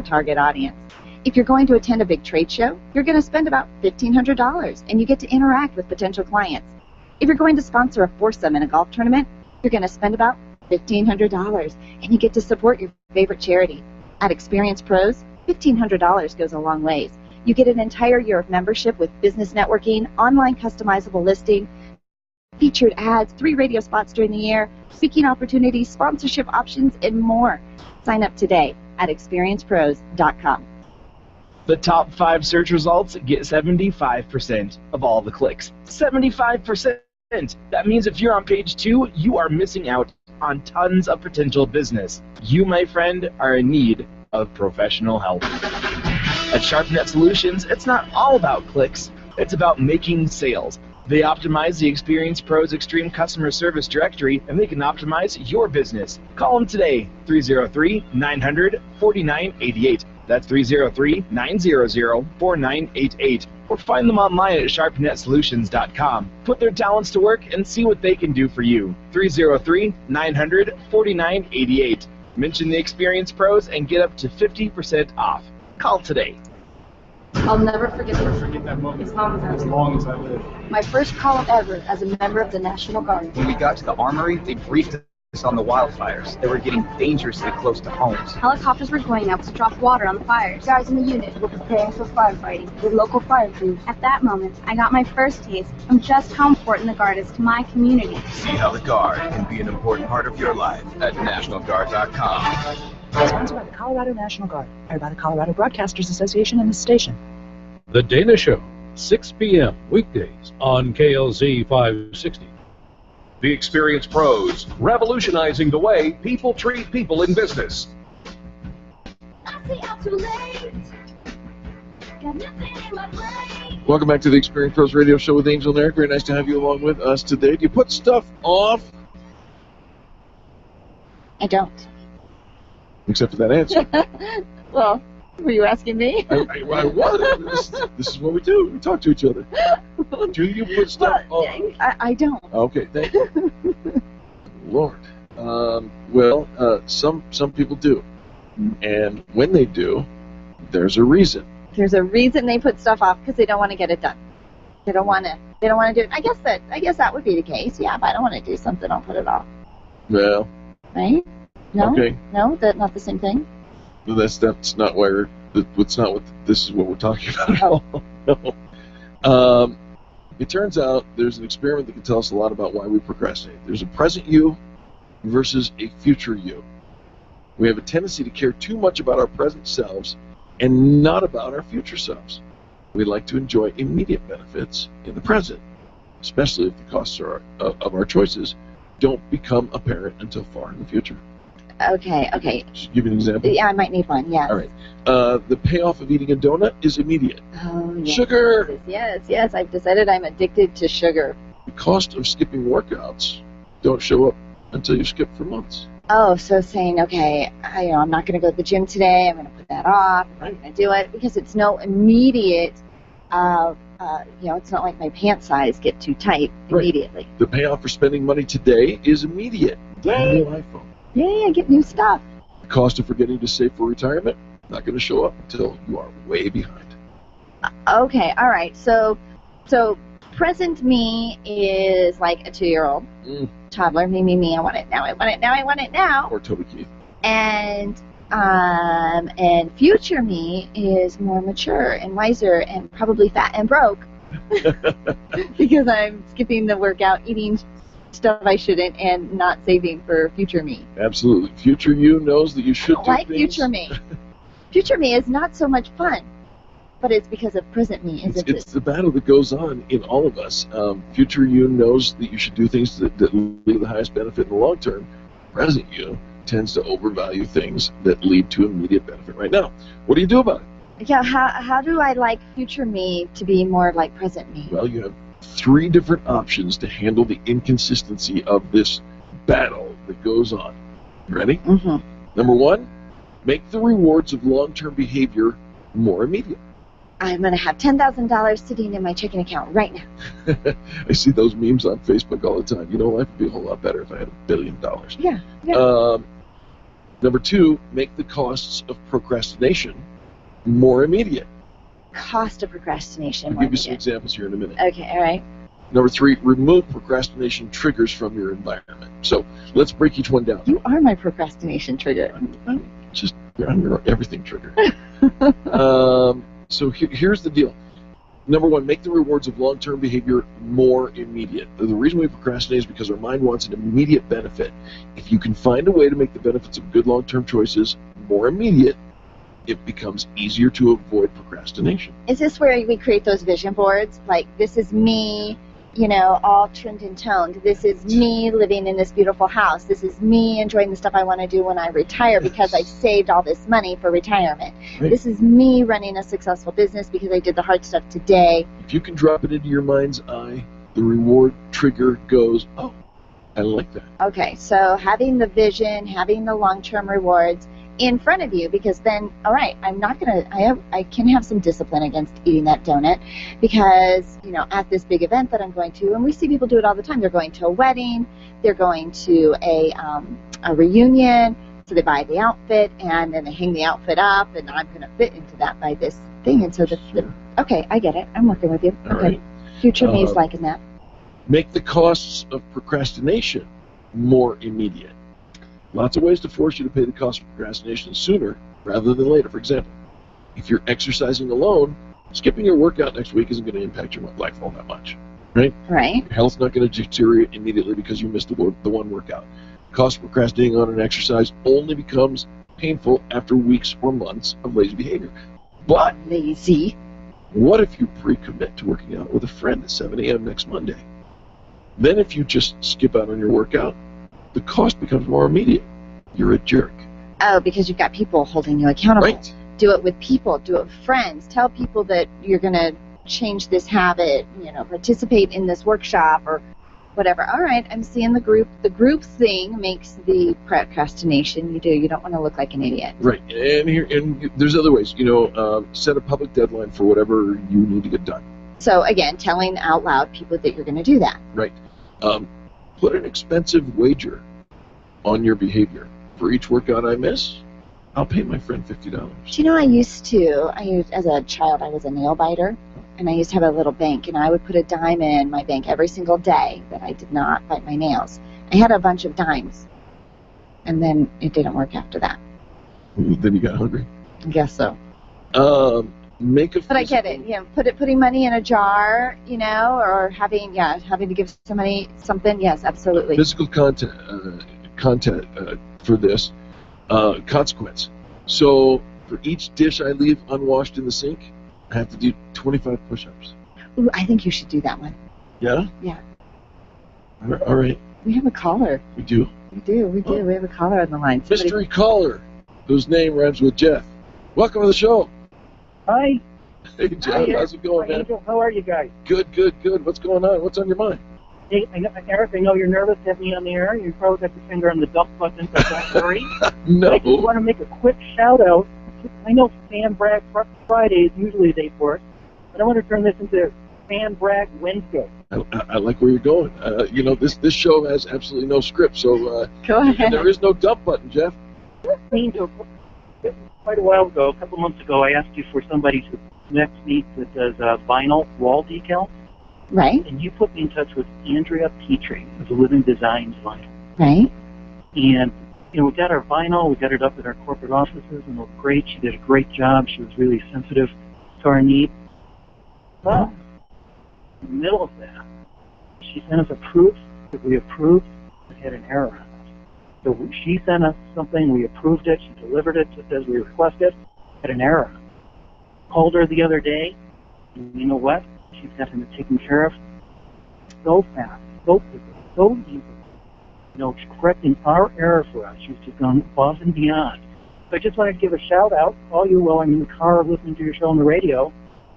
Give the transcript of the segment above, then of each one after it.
target audience. If you're going to attend a big trade show, you're going to spend about $1,500, and you get to interact with potential clients. If you're going to sponsor a foursome in a golf tournament, you're going to spend about $1,500, and you get to support your favorite charity. At Experience Pros, $1,500 goes a long ways. You get an entire year of membership with business networking, online customizable listing, featured ads, 3 radio spots during the year, speaking opportunities, sponsorship options, and more. Sign up today at experiencepros.com. The top 5 search results get 75% of all the clicks. 75%! That means if you're on page 2, you are missing out on tons of potential business. You, my friend, are in need of professional help. At SharpNet Solutions, it's not all about clicks, it's about making sales. They optimize the Experience Pros Extreme Customer Service Directory, and they can optimize your business. Call them today, 303-900-4988. That's 303-900-4988. Or find them online at sharpnetsolutions.com. Put their talents to work and see what they can do for you. 303-900-4988. Mention the Experience Pros and get up to 50% off. Call today. I'll never forget that moment as long as I live. My first call ever as a member of the National Guard. When we got to the armory, they briefed us on the wildfires. They were getting dangerously close to homes. Helicopters were going out to drop water on the fires. Guys in the unit were preparing for firefighting with local fire crews. At that moment, I got my first taste of just how important the Guard is to my community. See how the Guard can be an important part of your life at NationalGuard.com. Sponsored by the Colorado National Guard, hired by the Colorado Broadcasters Association and this station. The Dana Show, 6 p.m. weekdays on KLZ 560. The Experience Pros, revolutionizing the way people treat people in business. Welcome back to the Experience Pros Radio Show with Angel and Eric. Very nice to have you along with us today. Do you put stuff off? I don't. Except for that answer. Well, were you asking me? I was. This is what we do. We talk to each other. Do you put stuff off? I don't. Okay, thank you. Lord. Some people do. And when they do, there's a reason. There's a reason they put stuff off, because they don't want to get it done. They don't want to do it. I guess that would be the case. Yeah, if I don't want to do something, I'll put it off. Well. Right? No? Okay. No, that's not the same thing? Well, that's not why this is what we're talking about. No. It turns out there's an experiment that can tell us a lot about why we procrastinate. There's a present you versus a future you. We have a tendency to care too much about our present selves and not about our future selves. We like to enjoy immediate benefits in the present, especially if the costs of our choices don't become apparent until far in the future. Okay. Should I give you an example? Yeah, I might need one, yeah. All right. The payoff of eating a donut is immediate. Oh, yes. Sugar! Yes. I've decided I'm addicted to sugar. The cost of skipping workouts don't show up until you skip for months. Oh, so saying, okay, I'm not going to go to the gym today. I'm going to put that off. I'm not going to do it because it's no immediate. It's not like my pant size get too tight immediately. Right. The payoff for spending money today is immediate. Yay! New iPhone. Yay! I get new stuff. The cost of forgetting to save for retirement not going to show up until you are way behind. Okay. All right. So present me is like a 2-year-old toddler. Me. I want it now. I want it now. Or Toby Keith. And future me is more mature and wiser and probably fat and broke because I'm skipping the workout, eating stuff I shouldn't, and not saving for future me. Absolutely. Future you knows that you should do like things. Future me. Future me is not so much fun, but it's because of present me, isn't it? It's the battle that goes on in all of us. Future you knows that you should do things that lead to the highest benefit in the long term. Present you tends to overvalue things that lead to immediate benefit right now. What do you do about it? Yeah, how do I like future me to be more like present me? Well, you have 3 different options to handle the inconsistency of this battle that goes on. You ready? Mm-hmm. Number 1, make the rewards of long-term behavior more immediate. I'm going to have $10,000 sitting in my checking account right now. I see those memes on Facebook all the time. You know, life would be a whole lot better if I had $1 billion. Yeah. Number 2, make the costs of procrastination more immediate. Cost of procrastination. I'll give you some examples here in a minute. Okay, all right. Number 3, remove procrastination triggers from your environment. So let's break each one down. You are my procrastination trigger. I'm your everything trigger. So here's the deal. Number 1, make the rewards of long-term behavior more immediate. The reason we procrastinate is because our mind wants an immediate benefit. If you can find a way to make the benefits of good long-term choices more immediate, it becomes easier to avoid procrastination. Is this where we create those vision boards? Like, this is me, you know, all trimmed and toned. This is me living in this beautiful house. This is me enjoying the stuff I want to do when I retire because I've saved all this money for retirement. Right. This is me running a successful business because I did the hard stuff today. If you can drop it into your mind's eye, the reward trigger goes, oh, I like that. Okay, so having the vision, having the long-term rewards in front of you, because then, all right, I can have some discipline against eating that donut because, you know, at this big event that I'm going to, and we see people do it all the time, they're going to a wedding, they're going to a reunion, so they buy the outfit, and then they hang the outfit up, and I'm going to fit into that by this thing, and so okay, I get it, I'm working with you. All okay. Right. Future me's liking that. Make the costs of procrastination more immediate. Lots of ways to force you to pay the cost of procrastination sooner rather than later. For example, if you're exercising alone, skipping your workout next week isn't going to impact your life all that much, right? Right. Your health's not going to deteriorate immediately because you missed the one workout. The cost of procrastinating on an exercise only becomes painful after weeks or months of lazy behavior. But lazy. What if you pre-commit to working out with a friend at 7 a.m. next Monday? Then if you just skip out on your workout, the cost becomes more immediate. You're a jerk. Oh, because you've got people holding you accountable. Right. Do it with people. Do it with friends. Tell people that you're going to change this habit, you know, participate in this workshop or whatever. All right, I'm seeing the group. The group thing makes the procrastination. You don't want to look like an idiot. Right. And there's other ways. You know, set a public deadline for whatever you need to get done. So, again, telling out loud people that you're going to do that. Right. Put an expensive wager on your behavior. For each workout I miss, I'll pay my friend $50. Do you know, as a child, I was a nail biter, and I used to have a little bank, and I would put a dime in my bank every single day that I did not bite my nails. I had a bunch of dimes, and then it didn't work after that. Then you got hungry? I guess so. But I get it. Yeah, putting money in a jar, you know, or having to give somebody something. Yes, absolutely. Physical content for this consequence. So for each dish I leave unwashed in the sink, I have to do 25 push-ups. Ooh, I think you should do that one. Yeah? Yeah. All right. We have a caller. We do? We do. We have a caller on the line. Mystery caller, whose name rhymes with Jeff. Welcome to the show. Hi. Hey, Jeff. How's it going, man? Angel, how are you guys? Good. What's going on? What's on your mind? Hey, Eric, I know you're nervous to have me on the air. You probably got your finger on the dump button, so don't worry. No. I just want to make a quick shout-out. I know Fan Brag Friday is usually the day for it, but I want to turn this into Fan Brag Wednesday. I like where you're going. You know, this show has absolutely no script, so go ahead. There is no dump button, Jeff. Angel, quite a while ago, a couple months ago, I asked you for somebody to connect me that does vinyl wall decals. Right. And you put me in touch with Andrea Petrie of the Living Design Vinyl. Right. And, you know, we got our vinyl, we got it up at our corporate offices, and it looked great. She did a great job. She was really sensitive to our needs. But in the middle of that, she sent us a proof that we approved. It had an error on it. So she sent us something, we approved it, she delivered it just as we requested, had an error on it. Called her the other day, and you know what? She's gotten it taken care of so fast, so quickly, so easily. You know, correcting our error for us. She's just gone above and beyond. So I just wanted to give a shout out, all you while I'm in the car listening to your show on the radio,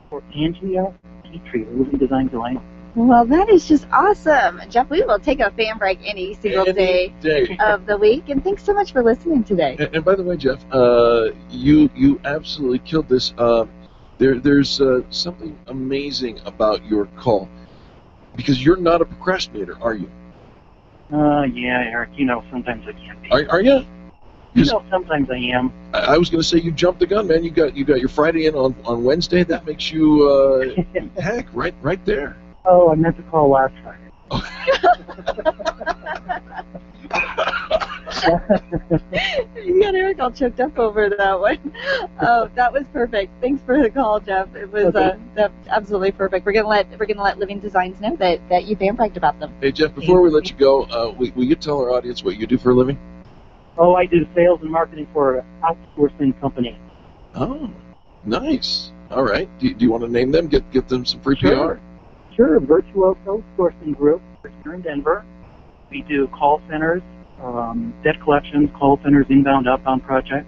for Andrea Petrie, the Living Design Vinyl. Well, that is just awesome. Jeff, we will take a fan break any single day of the week. And thanks so much for listening today. And by the way, Jeff, you absolutely killed this. There's something amazing about your call, because you're not a procrastinator, are you? Yeah, Eric. You know, sometimes I can't be. Are you? Sometimes I am. I was going to say you jumped the gun, man. You got your Friday in on Wednesday. That makes you heck right there. Oh, I meant to call last Friday. You got Eric all choked up over that one. Oh, that was perfect. Thanks for the call, Jeff. It was that's absolutely perfect. We're gonna let Living Designs know that you fan bragged about them. Hey Jeff, before we let you go, will you tell our audience what you do for a living? Oh, I do sales and marketing for an outsourcing company. Oh, nice. All right. Do you want to name them? Get them some free PR? Sure. Virtuoso Sourcing Group here in Denver. We do call centers, debt collections, call centers, inbound, outbound projects.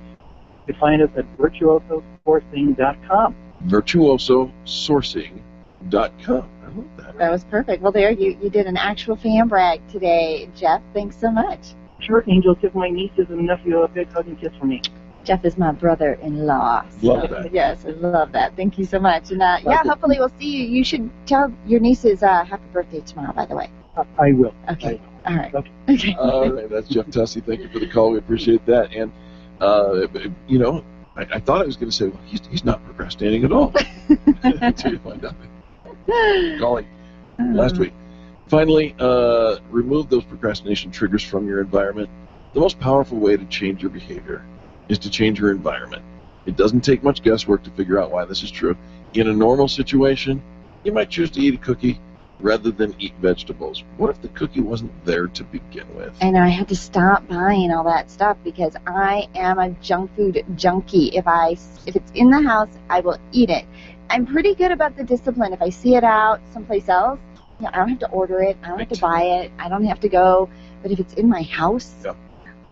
You can find us at virtuososourcing.com. Virtuososourcing.com. I love that. That was perfect. Well, there you did an actual fan brag today, Jeff. Thanks so much. Sure, Angel. Give my nieces and nephew a big hug and kiss for me. Jeff is my brother-in-law. Love that. Yes, I love that. Thank you so much. And hopefully we'll see you. You should tell your nieces happy birthday tomorrow, by the way. I will. Okay. All right. Okay. All right. That's Jeff Tussey. Thank you for the call. We appreciate that. And, I thought I was going to say, well, he's not procrastinating at all. Until you find out. Golly. Last week. Finally, remove those procrastination triggers from your environment. The most powerful way to change your behavior is to change your environment. It doesn't take much guesswork to figure out why this is true. In a normal situation, you might choose to eat a cookie rather than eat vegetables. What if the cookie wasn't there to begin with? And I had to stop buying all that stuff because I am a junk food junkie. If it's in the house, I will eat it. I'm pretty good about the discipline. If I see it out someplace else, I don't have to order it. I don't have to buy it. I don't have to go. But if it's in my house,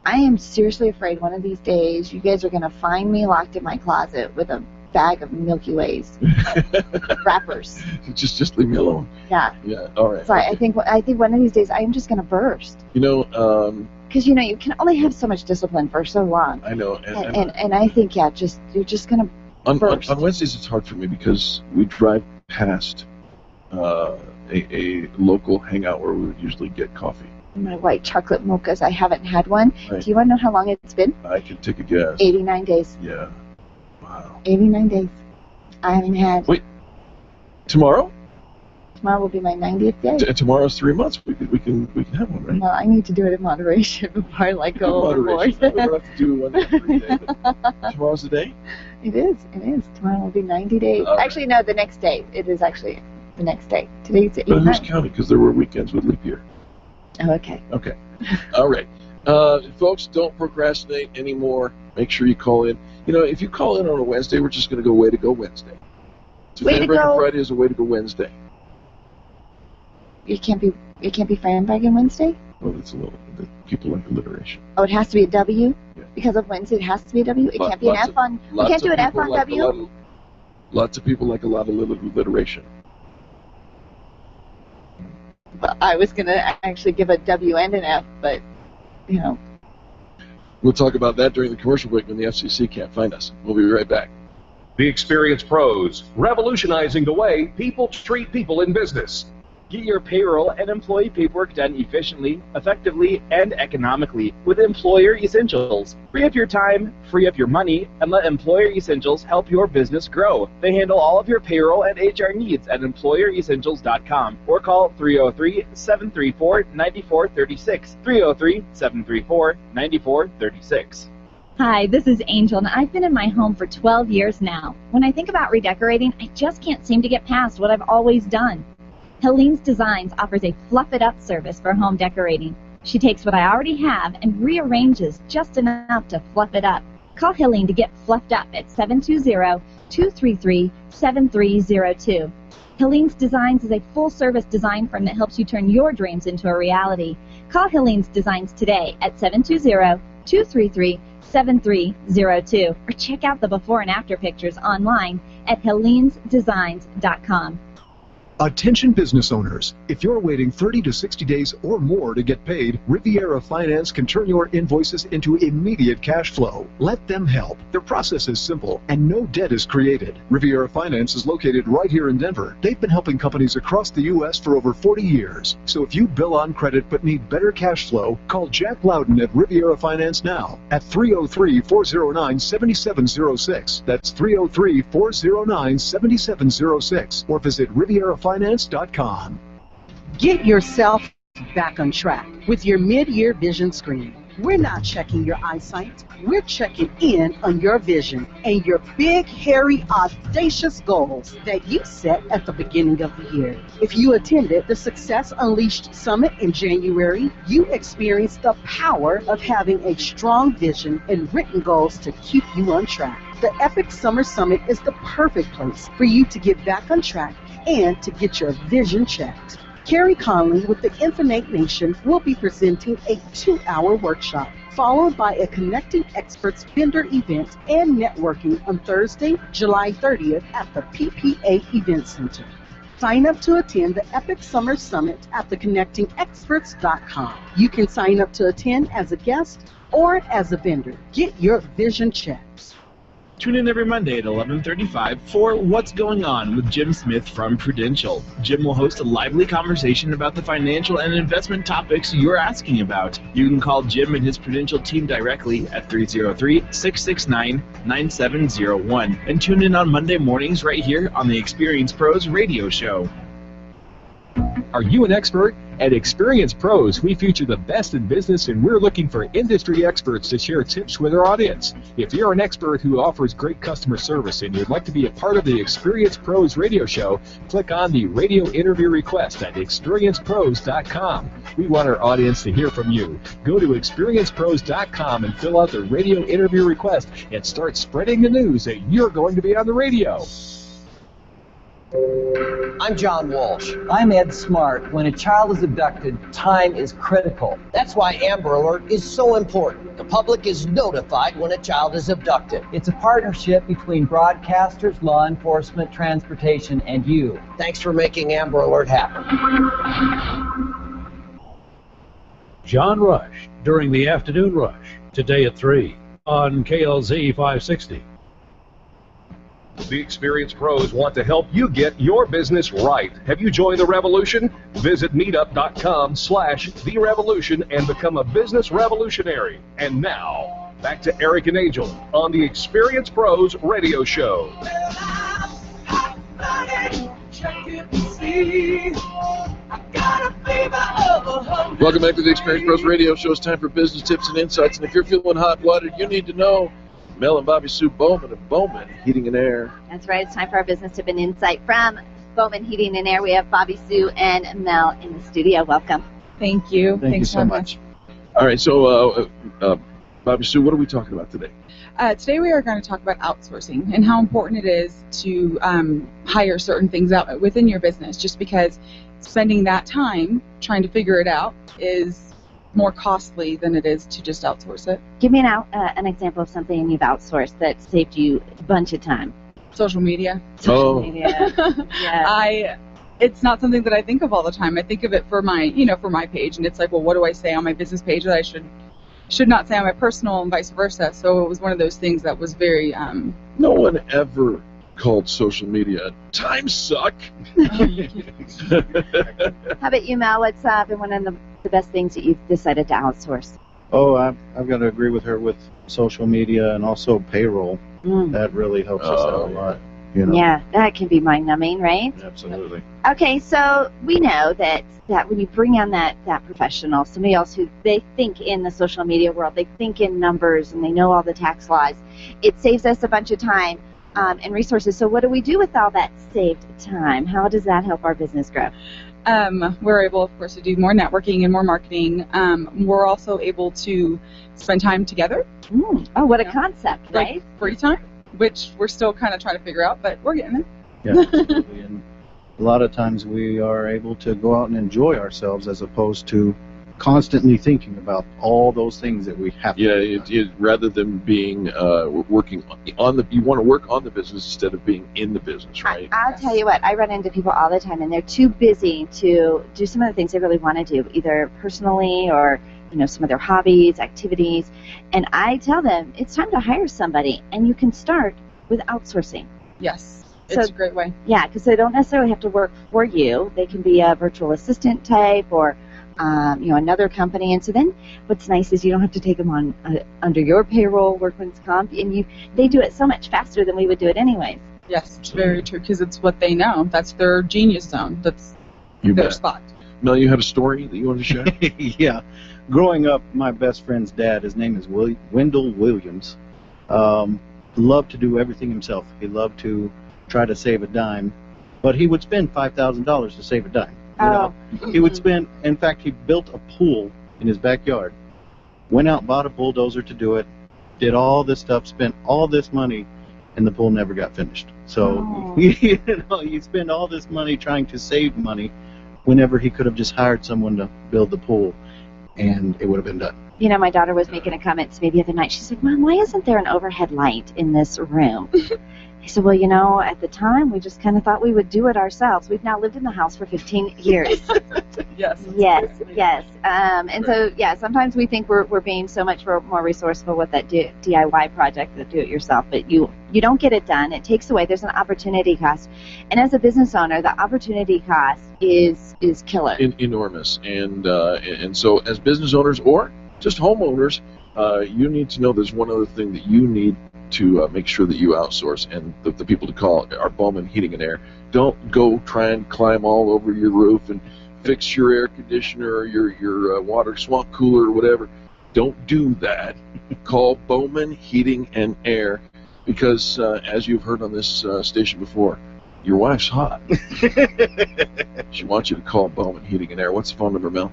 I am seriously afraid one of these days you guys are going to find me locked in my closet with a bag of Milky Ways wrappers. Just leave me alone. Yeah. Yeah. All right. So I think one of these days I am just going to burst. Because you can only have so much discipline for so long. I know. And I think you're just going to burst. On Wednesdays it's hard for me because we drive past a local hangout where we would usually get coffee. My white chocolate mochas, I haven't had one. Right. Do you want to know how long it's been? I can take a guess. 89 days. Yeah. Wow. 89 days. I haven't had. Wait. Tomorrow? Tomorrow will be my 90th day. Tomorrow's 3 months. We can have one, right? No, I need to do it in moderation before I go overboard. We don't have to do one every day. But tomorrow's the day? It is. Tomorrow will be 90 days. Actually, no, the next day. It is actually the next day. Today's 89. But who's counting? Because there were weekends with leap year. Oh, okay. Okay. All right. Folks, don't procrastinate anymore. Make sure you call in. If you call in on a Wednesday, we're just going to go way to go Wednesday. So Fan Braggin' Friday is a way to go Wednesday. It can't be fan bragging Wednesday? Well, it's a little. People like alliteration. Oh, it has to be a W? Yeah. Because of Wednesday, it has to be a W? It can't be an F on... We can't do an F on W? Lots of people like a lot of alliteration. Well, I was going to actually give a W and an F, but, We'll talk about that during the commercial break when the FCC can't find us. We'll be right back. The Experienced Pros, revolutionizing the way people treat people in business. Get your payroll and employee paperwork done efficiently, effectively, and economically with Employer Essentials. Free up your time, free up your money, and let Employer Essentials help your business grow. They handle all of your payroll and HR needs at EmployerEssentials.com or call 303-734-9436. 303-734-9436. Hi, this is Angel, and I've been in my home for 12 years now. When I think about redecorating, I just can't seem to get past what I've always done. Helene's Designs offers a fluff-it-up service for home decorating. She takes what I already have and rearranges just enough to fluff it up. Call Helene to get fluffed up at 720-233-7302. Helene's Designs is a full-service design firm that helps you turn your dreams into a reality. Call Helene's Designs today at 720-233-7302 or check out the before and after pictures online at helenesdesigns.com. Attention business owners, if you're waiting 30 to 60 days or more to get paid, Riviera Finance can turn your invoices into immediate cash flow. Let them help. Their process is simple and no debt is created. Riviera Finance is located right here in Denver. They've been helping companies across the U.S. for over 40 years. So if you bill on credit but need better cash flow, call Jack Loudon at Riviera Finance now at 303-409-7706. That's 303-409-7706. Or visit RivieraFinance.com. Get yourself back on track with your mid-year vision screen. We're not checking your eyesight. We're checking in on your vision and your big, hairy, audacious goals that you set at the beginning of the year. If you attended the Success Unleashed Summit in January, you experienced the power of having a strong vision and written goals to keep you on track. The Epic Summer Summit is the perfect place for you to get back on track and to get your vision checked. Carrie Conley with the Infinite Nation will be presenting a 2-hour workshop, followed by a Connecting Experts vendor event and networking on Thursday, July 30th at the PPA Event Center. Sign up to attend the Epic Summer Summit at theconnectingexperts.com. You can sign up to attend as a guest or as a vendor. Get your vision checked. Tune in every Monday at 11:35 for What's Going On with Jim Smith from Prudential. Jim will host a lively conversation about the financial and investment topics you're asking about. You can call Jim and his Prudential team directly at 303-669-9701 and tune in on Monday mornings right here on the Experience Pros radio show. Are you an expert? At Experience Pros, we feature the best in business, and we're looking for industry experts to share tips with our audience. If you're an expert who offers great customer service and you'd like to be a part of the Experience Pros radio show, click on the radio interview request at experiencepros.com. We want our audience to hear from you. Go to experiencepros.com and fill out the radio interview request and start spreading the news that you're going to be on the radio. I'm John Walsh. I'm Ed Smart. When a child is abducted, time is critical. That's why Amber Alert is so important. The public is notified when a child is abducted. It's a partnership between broadcasters, law enforcement, transportation, and you. Thanks for making Amber Alert happen. John Rush during the afternoon rush, today at 3 on KLZ 560. The Experience Pros want to help you get your business right. Have you joined the revolution? Visit meetup.com/therevolution and become a business revolutionary. And now, back to Eric and Angel on the Experience Pros radio show. Welcome back to the Experience Pros radio show. It's time for business tips and insights. And if you're feeling hot-blooded, you need to know Mel and Bobby Sue Bowman of Bowman Heating and Air. That's right. It's time for our business tip and insight from Bowman Heating and Air. We have Bobby Sue and Mel in the studio. Welcome. Thank you. Thank you Thanks so much. All right, so Bobby Sue, what are we talking about today? Today we are going to talk about outsourcing and how important it is to hire certain things out within your business, just because spending that time trying to figure it out is more costly than it is to just outsource it. Give me an example of something you've outsourced that saved you a bunch of time. Social media. Social media. Yeah. It's not something that I think of all the time. I think of it for my, for my page, and it's like, well, what do I say on my business page that I should not say on my personal, and vice versa. So it was one of those things that was very. No one ever called social media time suck. How about you, Mel? What's been one of the best things that you've decided to outsource? Oh, I've got to agree with her with social media and also payroll. That really helps us out a lot. Yeah, that can be mind-numbing, right? Absolutely. Okay, so we know that when you bring on that professional, somebody else who they think in the social media world, they think in numbers and they know all the tax laws, it saves us a bunch of time and resources. So what do we do with all that saved time? How does that help our business grow? We're able, of course, to do more networking and more marketing. We're also able to spend time together. Oh, what a concept, right? Like free time, which we're still kind of trying to figure out, but we're getting there. Yeah, absolutely. And a lot of times we are able to go out and enjoy ourselves as opposed to constantly thinking about all those things that we have to do. Yeah, rather than being working on the, you want to work on the business instead of being in the business, right? I'll tell you what, I run into people all the time, and they're too busy to do some of the things they really want to do, either personally or some of their hobbies, activities. And I tell them it's time to hire somebody, and you can start with outsourcing. Yes, So- it's a great way. Yeah, because they don't necessarily have to work for you. They can be a virtual assistant type or another company. And so then what's nice is you don't have to take them on under your payroll, workman's comp, and they do it so much faster than we would do it anyways. Yes, it's very true, because it's what they know. That's their genius zone. That's You their bet. spot. Mel, you had a story that you wanted to share? Yeah. Growing up, my best friend's dad, his name is Wendell Williams, loved to do everything himself. He loved to try to save a dime, but he would spend $5,000 to save a dime. He would spend, in fact, he built a pool in his backyard, went out, bought a bulldozer to do it, did all this stuff, spent all this money, and the pool never got finished. So, you spend all this money trying to save money whenever he could have just hired someone to build the pool, and it would have been done. My daughter was making a comment to me the other night. She said, Mom, why isn't there an overhead light in this room? I said, well, at the time, we just kind of thought we would do it ourselves. We've now lived in the house for 15 years. Yes. Yes. And so, sometimes we think we're being so much more resourceful with that DIY project, the do-it-yourself, but you don't get it done. It takes away. There's an opportunity cost. And as a business owner, the opportunity cost is killer. Enormous. And so as business owners or just homeowners, you need to know there's one other thing that you need to make sure that you outsource, and the people to call are Bowman Heating and Air. Don't go try and climb all over your roof and fix your air conditioner or your water swamp cooler or whatever. Don't do that. Call Bowman Heating and Air, because as you've heard on this station before, your wife's hot. She wants you to call Bowman Heating and Air. What's the phone number, Mel?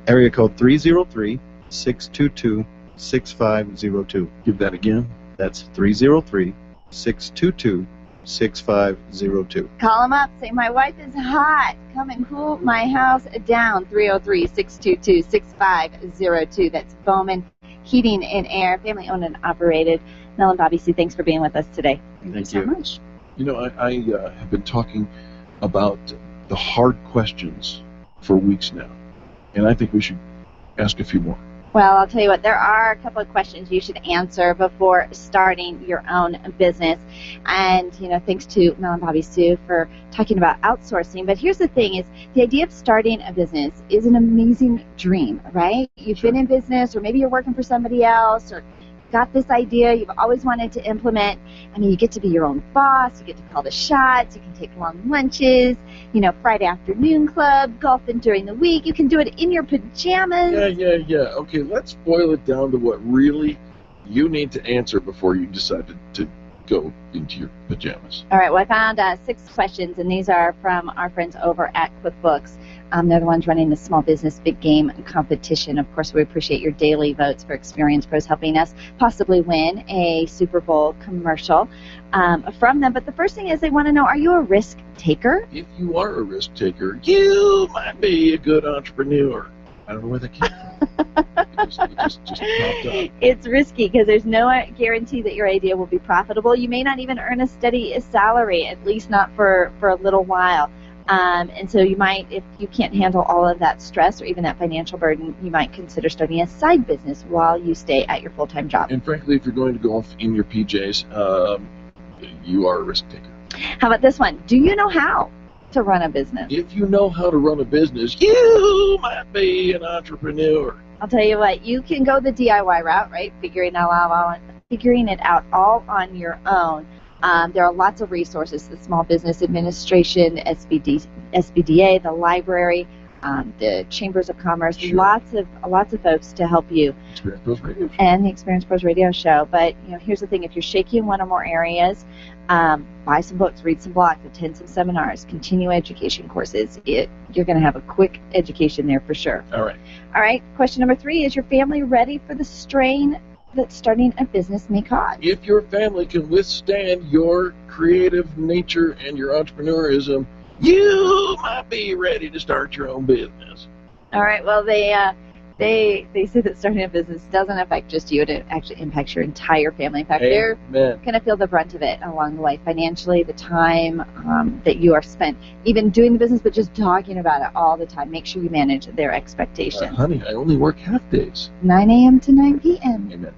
Area code 303-622-6502. Give that again. That's 303-622-6502. Call them up. Say, my wife is hot. Come and cool my house down. 303-622-6502. That's Bowman Heating and Air, family owned and operated. Mel and Bobby Sue, thanks for being with us today. Thank you so much. I have been talking about the hard questions for weeks now, and I think we should ask a few more. Well, I'll tell you what, there are a couple of questions you should answer before starting your own business. And, thanks to Mel and Bobby Sue for talking about outsourcing. But here's the thing is the idea of starting a business is an amazing dream, right? You've been in business, or maybe you're working for somebody else, or got this idea you've always wanted to implement. You get to be your own boss. You get to call the shots. You can take long lunches, Friday afternoon club, golfing during the week. You can do it in your pajamas. Yeah. Okay, let's boil it down to what really you need to answer before you decide to go into your pajamas. All right, well, I found 6 questions, and these are from our friends over at QuickBooks. They're the ones running the Small Business Big Game competition. Of course, we appreciate your daily votes for Experience Pros helping us possibly win a Super Bowl commercial from them. But the first thing is they want to know, are you a risk taker? If you are a risk taker, you might be a good entrepreneur. I don't know where that came from. It just popped up. It's risky because there's no guarantee that your idea will be profitable. You may not even earn a steady salary, at least not for a little while. And so you might, if you can't handle all of that stress or even that financial burden, you might consider starting a side business while you stay at your full-time job. And frankly, if you're going to golf in your PJs, you are a risk taker. How about this one? Do you know how to run a business? If you know how to run a business, you might be an entrepreneur. I'll tell you what, you can go the DIY route, right? Figuring it out all on your own. There are lots of resources: the Small Business Administration, SBDA, the library, the Chambers of Commerce. Sure. Lots of folks to help you. Experience Pros Radio Show. And the Experience Pros Radio Show. But here's the thing: if you're shaky in one or more areas, buy some books, read some blogs, attend some seminars, continue education courses. You're going to have a quick education there for sure. All right. Question number 3: is your family ready for the strain that starting a business may cause? If your family can withstand your creative nature and your entrepreneurism, you might be ready to start your own business. All right. Well, They say that starting a business doesn't affect just you, it actually impacts your entire family. In fact, they're going to feel the brunt of it along the way, financially, the time that you are spent, even doing the business, but just talking about it all the time. Make sure you manage their expectations. Honey, I only work half days. 9 a.m. to 9 p.m. Amen.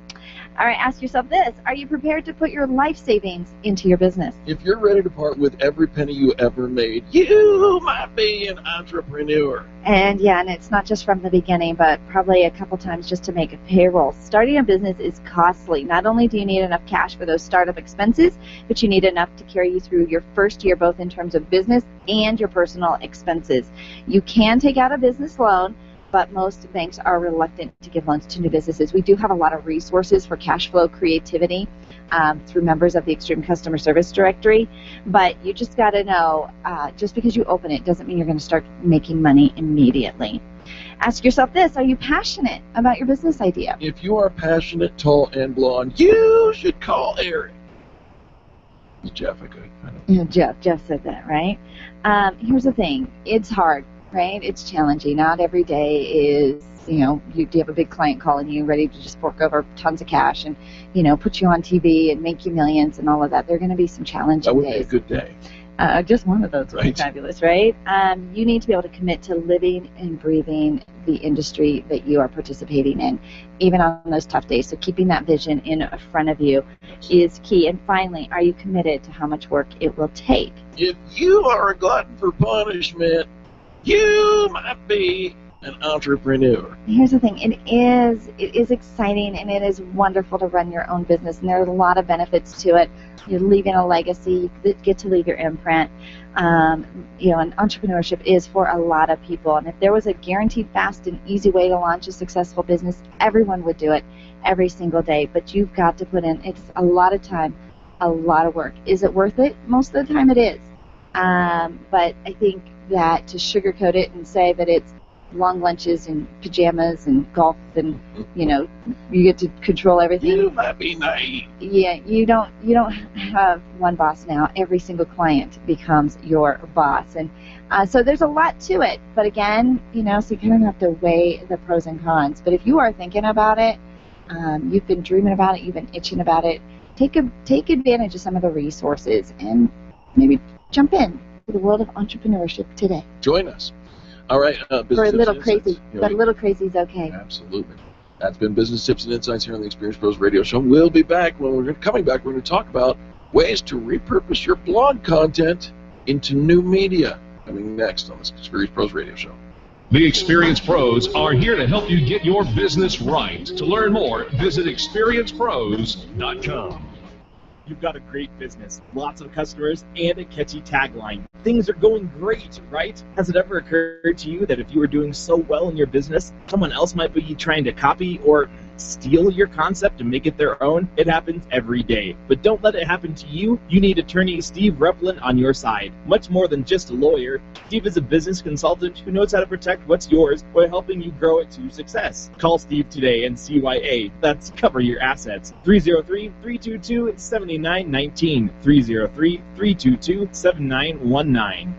All right, ask yourself this. Are you prepared to put your life savings into your business? If you're ready to part with every penny you ever made, you might be an entrepreneur. And it's not just from the beginning, but probably a couple times just to make a payroll. Starting a business is costly. Not only do you need enough cash for those startup expenses, but you need enough to carry you through your first year, both in terms of business and your personal expenses. You can take out a business loan, but most banks are reluctant to give loans to new businesses. We do have a lot of resources for cash flow creativity through members of the Extreme Customer Service Directory, but you just got to know, just because you open it doesn't mean you're going to start making money immediately. Ask yourself this, are you passionate about your business idea? If you are passionate, tall, and blonde, you should call Eric. Jeff, I could kind of. Yeah, Jeff said that, right? Here's the thing, it's hard. Right? It's challenging. Not every day is, you have a big client calling you ready to just fork over tons of cash and, put you on TV and make you millions and all of that. There are going to be some challenging That would days. be a good day. Just one of those would be fabulous, right? You need to be able to commit to living and breathing the industry that you are participating in, even on those tough days. So keeping that vision in front of you is key. And finally, are you committed to how much work it will take? If you are a glutton for punishment, you might be an entrepreneur. Here's the thing, it is exciting and it is wonderful to run your own business, and there are a lot of benefits to it. You're leaving a legacy, you get to leave your imprint. And entrepreneurship is for a lot of people, and if there was a guaranteed fast and easy way to launch a successful business, everyone would do it every single day, but you've got to put in, it's a lot of time, a lot of work. Is it worth it? Most of the time it is. But I think that to sugarcoat it and say that it's long lunches and pajamas and golf and you get to control everything. You might be naive. Yeah, you don't have one boss now. Every single client becomes your boss, and so there's a lot to it. But again, so you kind of have to weigh the pros and cons. But if you are thinking about it, you've been dreaming about it, you've been itching about it, take advantage of some of the resources and maybe jump in to the world of entrepreneurship today. Join us. All right. For a little crazy, but a little crazy is okay. Absolutely. That's been Business Tips and Insights here on the Experience Pros Radio Show. We'll be back. We're going to talk about ways to repurpose your blog content into new media. Coming next on the Experience Pros Radio Show. The Experience Pros are here to help you get your business right. To learn more, visit experiencepros.com. You've got a great business, lots of customers, and a catchy tagline. Things are going great, right? Has it ever occurred to you that if you were doing so well in your business, someone else might be trying to copy or steal your concept and make it their own? It happens every day. But don't let it happen to you. You need attorney Steve Replin on your side. Much more than just a lawyer, Steve is a business consultant who knows how to protect what's yours while helping you grow it to success. Call Steve today and CYA. That's Cover Your Assets. 303-322-7919. 303-322-7919.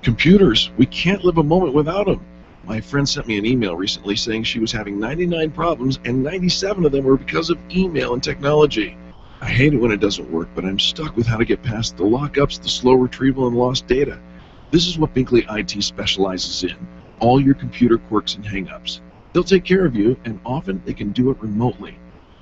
Computers. We can't live a moment without them. My friend sent me an email recently saying she was having 99 problems and 97 of them were because of email and technology. I hate it when it doesn't work, but I'm stuck with how to get past the lockups, the slow retrieval, and lost data. This is what Binkley IT specializes in, all your computer quirks and hang-ups. They'll take care of you, and often they can do it remotely.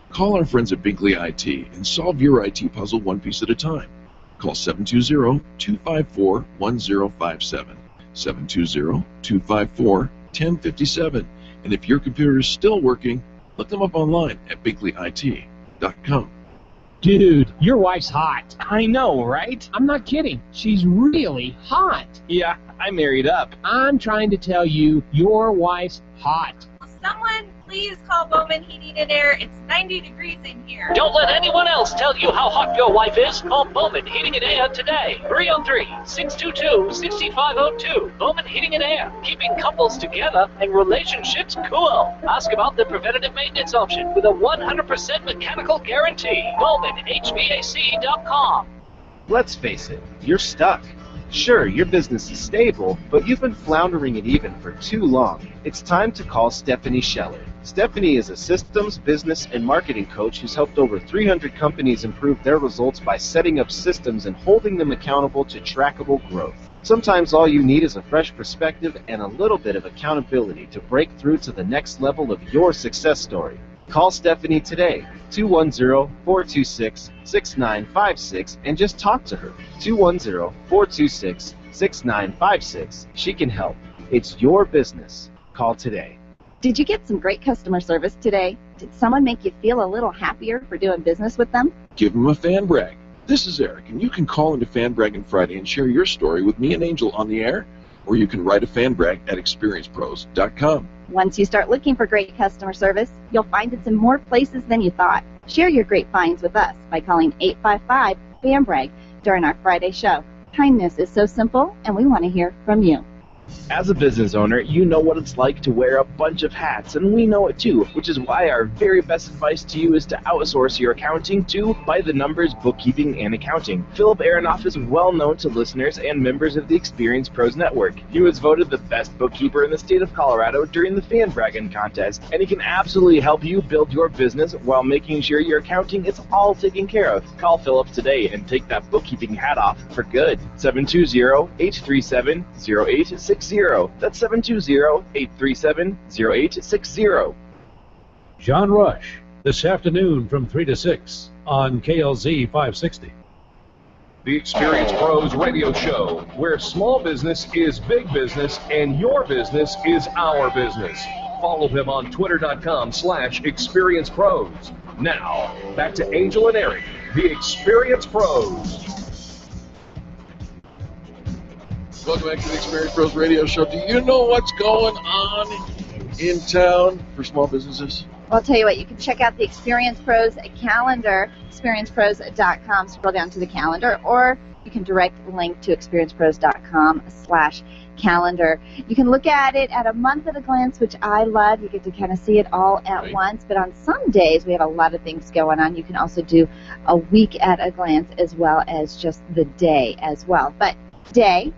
Call our friends at Binkley IT and solve your IT puzzle one piece at a time. Call 720-254-1057. 720-254-1057. And if your computer is still working, look them up online at binkleyit.com. Dude, your wife's hot. I know, right? I'm not kidding. She's really hot. Yeah, I married up. I'm trying to tell you, your wife's hot. Someone please call Bowman Heating and Air. It's 90 degrees in here. Don't let anyone else tell you how hot your wife is. Call Bowman Heating and Air today. 303-622-6502. Bowman Heating and Air. Keeping couples together and relationships cool. Ask about the preventative maintenance option with a 100% mechanical guarantee. BowmanHVAC.com. Let's face it, you're stuck. Sure, your business is stable, but you've been floundering it even for too long. It's time to call Stephanie Scheller. Stephanie is a systems, business, and marketing coach who's helped over 300 companies improve their results by setting up systems and holding them accountable to trackable growth. Sometimes all you need is a fresh perspective and a little bit of accountability to break through to the next level of your success story. Call Stephanie today, 210-426-6956, and just talk to her. 210-426-6956. She can help. It's your business. Call today. Did you get some great customer service today? Did someone make you feel a little happier for doing business with them? Give them a fan brag. This is Eric, and you can call into Fan Braggin Friday and share your story with me and Angel on the air, or you can write a fan brag at experiencepros.com. Once you start looking for great customer service, you'll find it's in more places than you thought. Share your great finds with us by calling 855-FAN-BRAG during our Friday show. Kindness is so simple, and we want to hear from you. As a business owner, you know what it's like to wear a bunch of hats, and we know it too, which is why our very best advice to you is to outsource your accounting to By the Numbers Bookkeeping and Accounting. Philip Aronoff is well known to listeners and members of the Experience Pros Network. He was voted the best bookkeeper in the state of Colorado during the Fan Braggin contest, and he can absolutely help you build your business while making sure your accounting is all taken care of. Call Philip today and take that bookkeeping hat off for good. 720-837-0860. That's 720-837-0860. John Rush, this afternoon from 3 to 6 on KLZ 560. The Experience Pros Radio Show, where small business is big business and your business is our business. Follow him on twitter.com/experiencepros. Now, back to Angel and Eric, the Experience Pros. Welcome back to the Experience Pros Radio Show. Do you know what's going on in town for small businesses? Well, I'll tell you what, you can check out the Experience Pros calendar, experiencepros.com, scroll down to the calendar, or you can direct link to experiencepros.com/calendar. You can look at it at a month at a glance, which I love. You get to kind of see it all at once, but on some days we have a lot of things going on. You can also do a week at a glance as well as just the day as well. But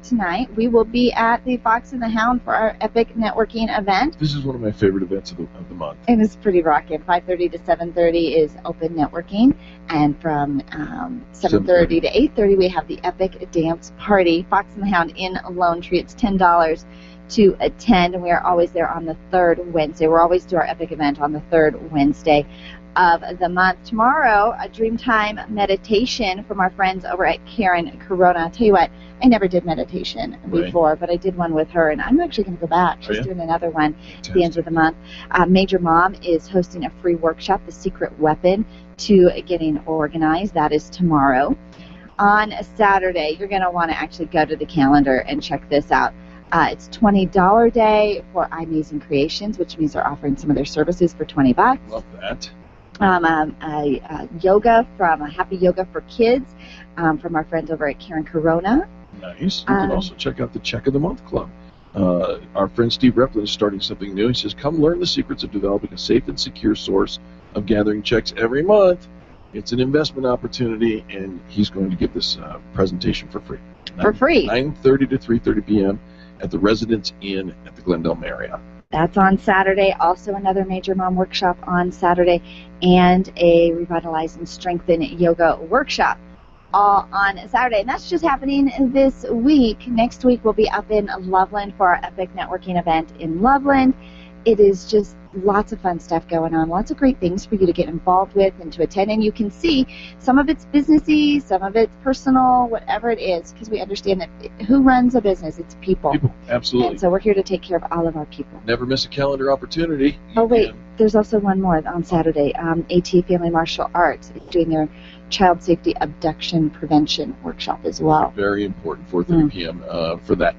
tonight, we will be at the Fox and the Hound for our Epic Networking event. This is one of my favorite events of the month. And it's pretty rocking. 5:30 to 7:30 is open networking, and from 7:30 to 8:30 we have the Epic Dance Party. Fox and the Hound in Lone Tree. It's $10 to attend, and we are always there on the third Wednesday. We're always do our Epic event on the third Wednesday of the month. Tomorrow, a Dreamtime meditation from our friends over at Karen Corona. I'll tell you what, I never did meditation before, but I did one with her, and I'm actually going to go back. She's doing another one at the end of the month. Major Mom is hosting a free workshop, The Secret Weapon to Getting Organized. That is tomorrow. On a Saturday, you're going to want to actually go to the calendar and check this out. It's $20 day for Amazing Creations, which means they're offering some of their services for $20. Love that. Yoga from Happy Yoga for Kids from our friends over at Karen Corona. Nice. You can also check out the Check of the Month Club. Our friend Steve Replin is starting something new. He says, come learn the secrets of developing a safe and secure source of gathering checks every month. It's an investment opportunity, and he's going to give this presentation for free. For free. 9:30 to 3:30 p.m. at the Residence Inn at the Glendale Marriott. That's on Saturday. Also another Major Mom workshop on Saturday, and a Revitalize and Strengthen Yoga workshop all on Saturday. And that's just happening this week. Next week we'll be up in Loveland for our Epic Networking event in Loveland. It is just lots of fun stuff going on, lots of great things for you to get involved with and to attend. And you can see some of it's businessy, some of it's personal, whatever it is, because we understand that who runs a business? It's people. People, absolutely. And so we're here to take care of all of our people. Never miss a calendar opportunity. There's also one more on Saturday. AT Family Martial Arts is doing their child safety abduction prevention workshop as well. Very important, 4:30 p.m. For that.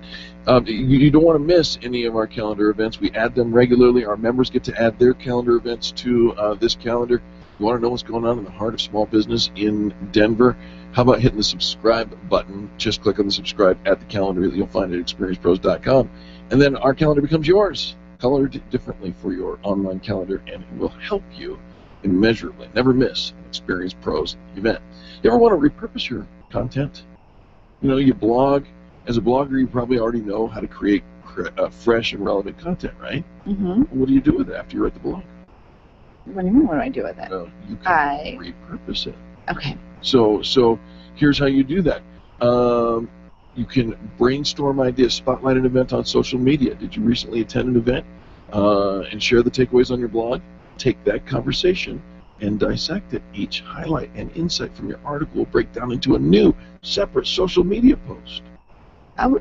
You don't want to miss any of our calendar events. We add them regularly. Our members get to add their calendar events to this calendar. You want to know what's going on in the heart of small business in Denver? How about hitting the subscribe button? Just click on the subscribe at the calendar that you'll find at experiencepros.com. And then our calendar becomes yours, colored differently for your online calendar, and it will help you immeasurably. Never miss an Experience Pros event. You ever want to repurpose your content? You know, you blog, As a blogger, you probably already know how to create fresh and relevant content, right? Mm-hmm. What do you do with it after you write the blog? What do you mean, what do I do with it? Well, you can repurpose it. Okay. So here's how you do that. You can brainstorm ideas, spotlight an event on social media. Did you recently attend an event? And share the takeaways on your blog? Take that conversation and dissect it. Each highlight and insight from your article will break down into a new, separate social media post.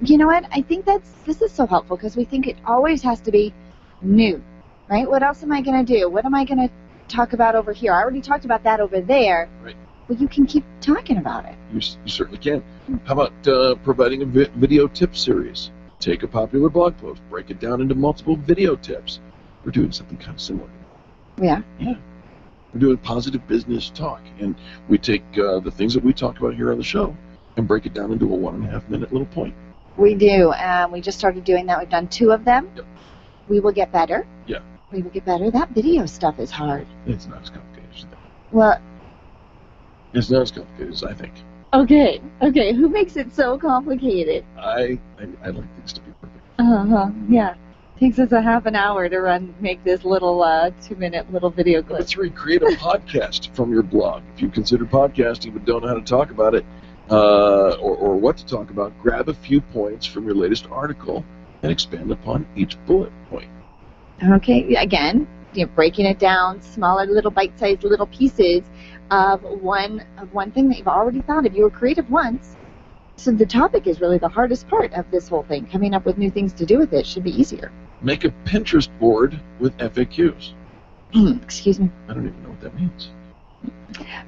You know what? I think this is so helpful because we think it always has to be new, right? What else am I going to do? What am I going to talk about over here? I already talked about that over there. Right. Well, you can keep talking about it. You certainly can. How about providing a video tip series? Take a popular blog post, break it down into multiple video tips. We're doing something kind of similar. Yeah. Yeah. We're doing positive business talk, and we take the things that we talk about here on the show and break it down into a 1.5 minute little point. We do. We just started doing that. We've done 2 of them. Yep. We will get better. Yeah. We will get better. That video stuff is hard. It's not as complicated as that. Well, it's not as complicated as I think. Okay. Who makes it so complicated? I like things to be perfect. Yeah. Takes us a half an hour to make this little 2-minute little video clip. Number 3, create a podcast from your blog. If you consider podcasting but don't know how to talk about it or what to talk about, grab a few points from your latest article and expand upon each bullet point. Okay. Again, breaking it down, smaller little bite-sized little pieces of one thing that you've already thought of. You were creative once. So the topic is really the hardest part of this whole thing. Coming up with new things to do with it should be easier. Make a Pinterest board with FAQs. Excuse me. I don't even know what that means.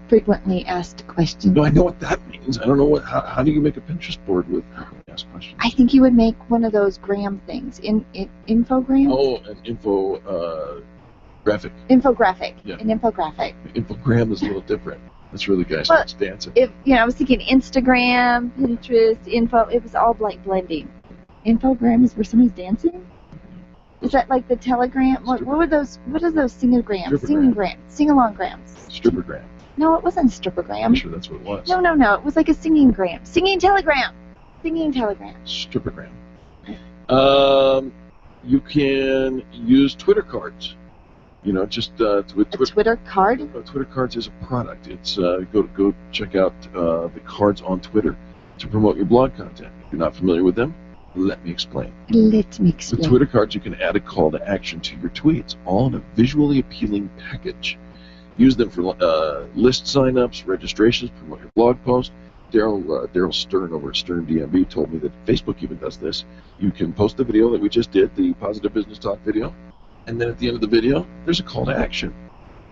Frequently asked questions. No, I know what that means. I don't know how do you make a Pinterest board with frequently asked questions? I think you would make one of those gram things. Infogram? Oh, an graphic. Infographic. Yeah. An infographic. Infogram is a little different. That's really guys Well, that's dancing. I was thinking Instagram, Pinterest, info. It was all like blending. Infogram is where somebody's dancing. Is that like the Telegram? What are those? What are those sing-alongrams? Sing-alongrams. Strippergram. No, it wasn't strippergram. I'm sure that's what it was. No. It was like a singing gram. Singing telegram. Strippergram. You can use Twitter cards. Just with Twitter. Twitter card? Twitter cards is a product. It's go check out the cards on Twitter to promote your blog content. If you're not familiar with them, let me explain. With Twitter cards, you can add a call to action to your tweets, all in a visually appealing package. Use them for list signups, registrations, promote your blog post. Daryl Stern over at Stern DMB told me that Facebook even does this. You can post the video that we just did, the Positive Business Talk video, and then at the end of the video, there's a call to action.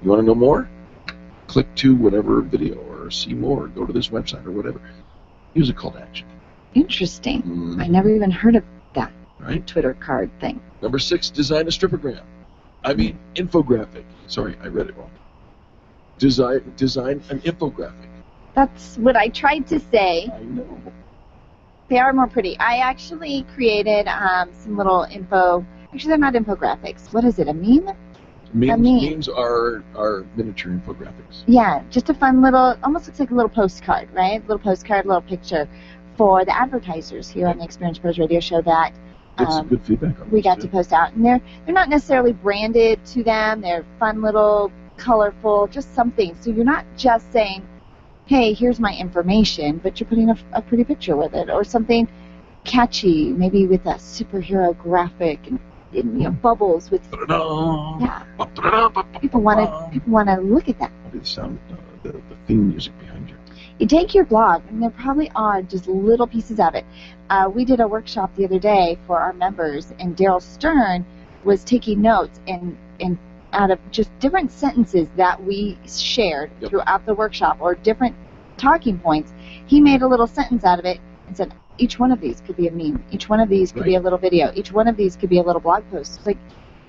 You want to know more? Click to whatever video or see more, or go to this website or whatever. Use a call to action. Interesting. I never even heard of that Twitter card thing. Number 6, design a strippergram. Infographic. Sorry, I read it wrong. Design an infographic. That's what I tried to say. I know. They are more pretty. I actually created some little info. Actually, they're not infographics. What is it, a meme? Memes are miniature infographics. Yeah, just a fun little, almost looks like a little postcard, right? Little postcard, little picture for the advertisers here on the Experience Pros radio show that It's good feedback on we got to post out. And they're not necessarily branded to them. They're fun little, colorful, just something. So you're not just saying, hey, here's my information, but you're putting a pretty picture with it or something catchy, maybe with a superhero graphic and bubbles with people want to look at that. Maybe the sound, the theme music behind you. You take your blog, and there probably are just little pieces of it. We did a workshop the other day for our members, and Daryl Stern was taking notes and out of just different sentences that we shared throughout the workshop or different talking points. He made a little sentence out of it and said, each one of these could be a meme. Each one of these could be a little video. Each one of these could be a little blog post. It's like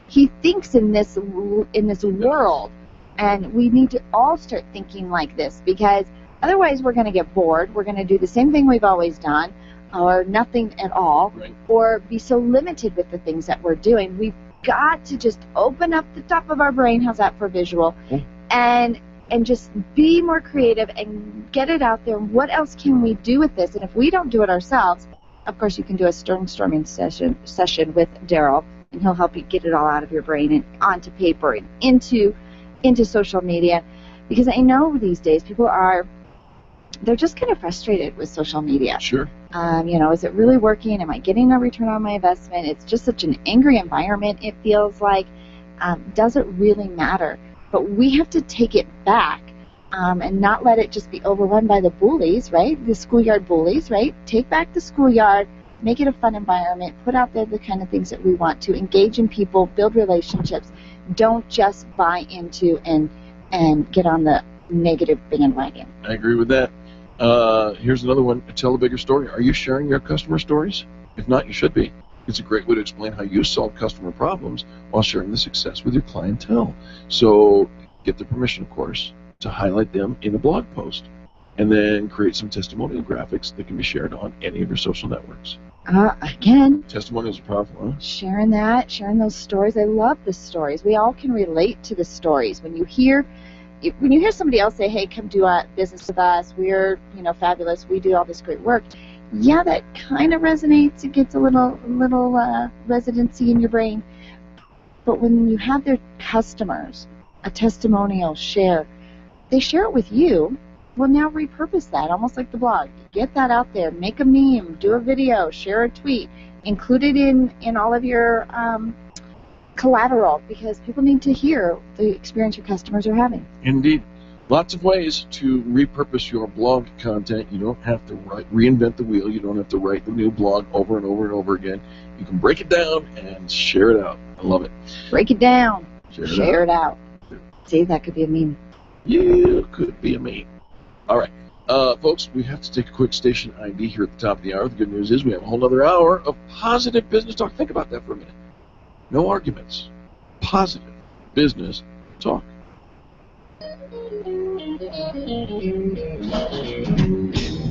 he thinks in this world, and we need to all start thinking like this because otherwise we're going to get bored. We're going to do the same thing we've always done or nothing at all or be so limited with the things that we're doing. We've got to just open up the top of our brain, how's that for visual, and just be more creative and get it out there. What else can we do with this? And if we don't do it ourselves, Of course, you can do a storming session with Daryl, and he'll help you get it all out of your brain and onto paper and into social media. Because I know these days people they're just kind of frustrated with social media. Sure. Is it really working? Am I getting a return on my investment? It's just such an angry environment, it feels like. Does it really matter? But we have to take it back and not let it just be overrun by the bullies, right? The schoolyard bullies, right? Take back the schoolyard, make it a fun environment, put out there the kind of things that we want to, engage in people, build relationships. Don't just buy into and get on the negative bandwagon. I agree with that. Here's another one. Tell a bigger story. Are you sharing your customer stories? If not, you should be. It's a great way to explain how you solve customer problems while sharing the success with your clientele. So get the permission, of course, to highlight them in a blog post, and then create some testimonial graphics that can be shared on any of your social networks. Again, testimonials are powerful, huh? Sharing those stories. I love the stories. We all can relate to the stories. When you hear somebody else say, "Hey, come do a business with us. We're, fabulous. We do all this great work." Yeah, that kind of resonates. It gets a little residency in your brain. But when you have their customers, a testimonial share, they share it with you. Well, now repurpose that, almost like the blog. Get that out there. Make a meme. Do a video. Share a tweet. Include it in all of your collateral, because people need to hear the experience your customers are having. Indeed. Lots of ways to repurpose your blog content. You don't have to reinvent the wheel. You don't have to write the new blog over and over and over again. You can break it down and share it out. I love it. Break it down. Share it out. See, that could be a meme. Yeah, could be a meme. All right. Folks, we have to take a quick station ID here at the top of the hour. The good news is we have a whole other hour of positive business talk. Think about that for a minute. No arguments. Positive business talk.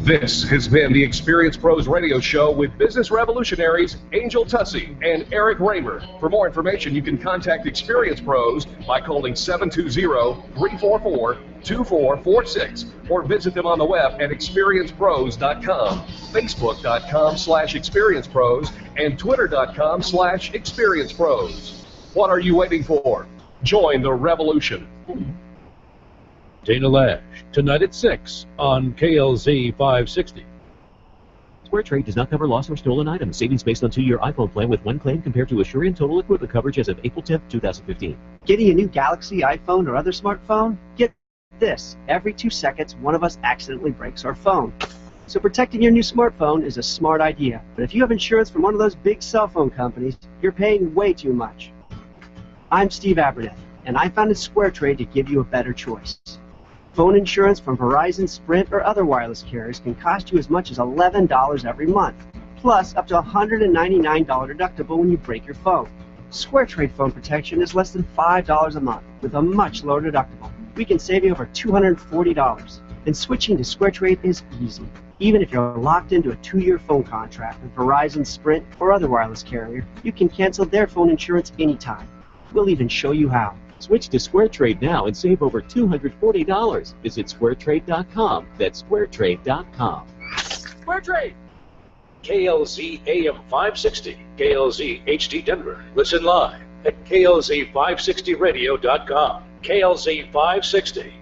This has been the Experience Pros Radio Show with business revolutionaries Angel Tussey and Eric Raymer. For more information, you can contact Experience Pros by calling 720-344-2446 or visit them on the web at experiencepros.com, facebook.com/experiencepros, and twitter.com/experiencepros. What are you waiting for? Join the revolution. Dana Lash, tonight at 6 on KLZ 560. SquareTrade does not cover lost or stolen items. Savings based on 2-year iPhone plan with one claim compared to Asurion total equipment coverage as of April 10th, 2015. Getting a new Galaxy, iPhone, or other smartphone? Get this. Every 2 seconds, one of us accidentally breaks our phone. So protecting your new smartphone is a smart idea. But if you have insurance from one of those big cell phone companies, you're paying way too much. I'm Steve Aberneth, and I founded SquareTrade to give you a better choice. Phone insurance from Verizon, Sprint, or other wireless carriers can cost you as much as $11 every month, plus up to a $199 deductible when you break your phone. SquareTrade phone protection is less than $5 a month with a much lower deductible. We can save you over $240, and switching to SquareTrade is easy. Even if you're locked into a 2-year phone contract with Verizon, Sprint, or other wireless carrier, you can cancel their phone insurance anytime. We'll even show you how. Switch to SquareTrade now and save over $240. Visit squaretrade.com. That's squaretrade.com. SquareTrade. KLZ AM 560, KLZ HD Denver. Listen live at klz560radio.com. KLZ 560.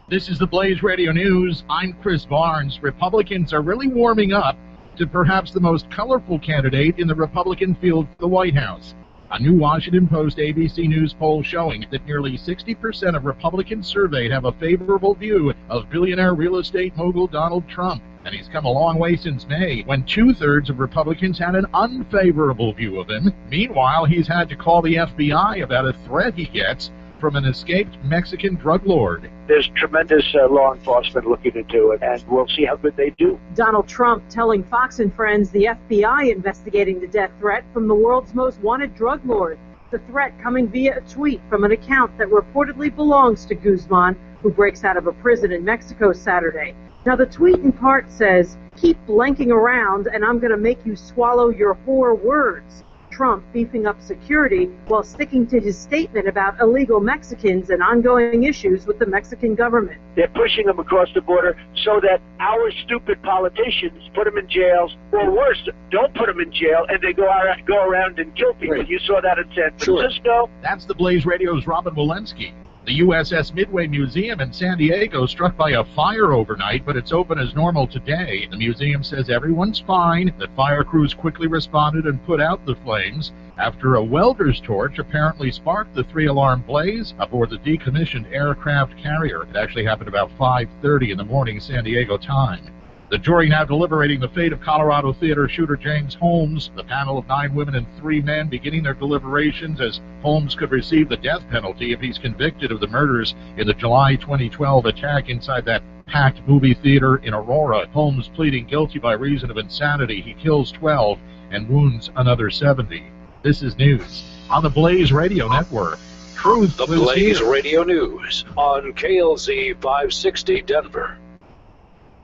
This is the Blaze Radio News. I'm Chris Barnes. Republicans are really warming up to perhaps the most colorful candidate in the Republican field for the White House. A new Washington Post ABC News poll showing that nearly 60% of Republicans surveyed have a favorable view of billionaire real estate mogul Donald Trump. And he's come a long way since May, when 2/3 of Republicans had an unfavorable view of him. Meanwhile, he's had to call the FBI about a threat he gets from an escaped Mexican drug lord. There's tremendous law enforcement looking into it, and we'll see how good they do. Donald Trump telling Fox and Friends the FBI investigating the death threat from the world's most wanted drug lord. The threat coming via a tweet from an account that reportedly belongs to Guzman, who breaks out of a prison in Mexico Saturday. Now, the tweet in part says, "Keep blanking around and I'm going to make you swallow your 4 words." Trump beefing up security while sticking to his statement about illegal Mexicans and ongoing issues with the Mexican government. They're pushing them across the border so that our stupid politicians put them in jails, or worse, don't put them in jail, and they go around and kill people. Right. You saw that in San Francisco. That's the Blaze Radio's Robin Walensky. The USS Midway Museum in San Diego struck by a fire overnight, but it's open as normal today. The museum says everyone's fine, that fire crews quickly responded and put out the flames after a welder's torch apparently sparked the 3-alarm blaze aboard the decommissioned aircraft carrier. It actually happened about 5:30 in the morning San Diego time. The jury now deliberating the fate of Colorado theater shooter James Holmes. The panel of 9 women and 3 men beginning their deliberations as Holmes could receive the death penalty if he's convicted of the murders in the July 2012 attack inside that packed movie theater in Aurora. Holmes pleading guilty by reason of insanity. He kills 12 and wounds another 70. This is news on the Blaze Radio Network. Truth The lives Blaze here. Radio News on KLZ 560 Denver.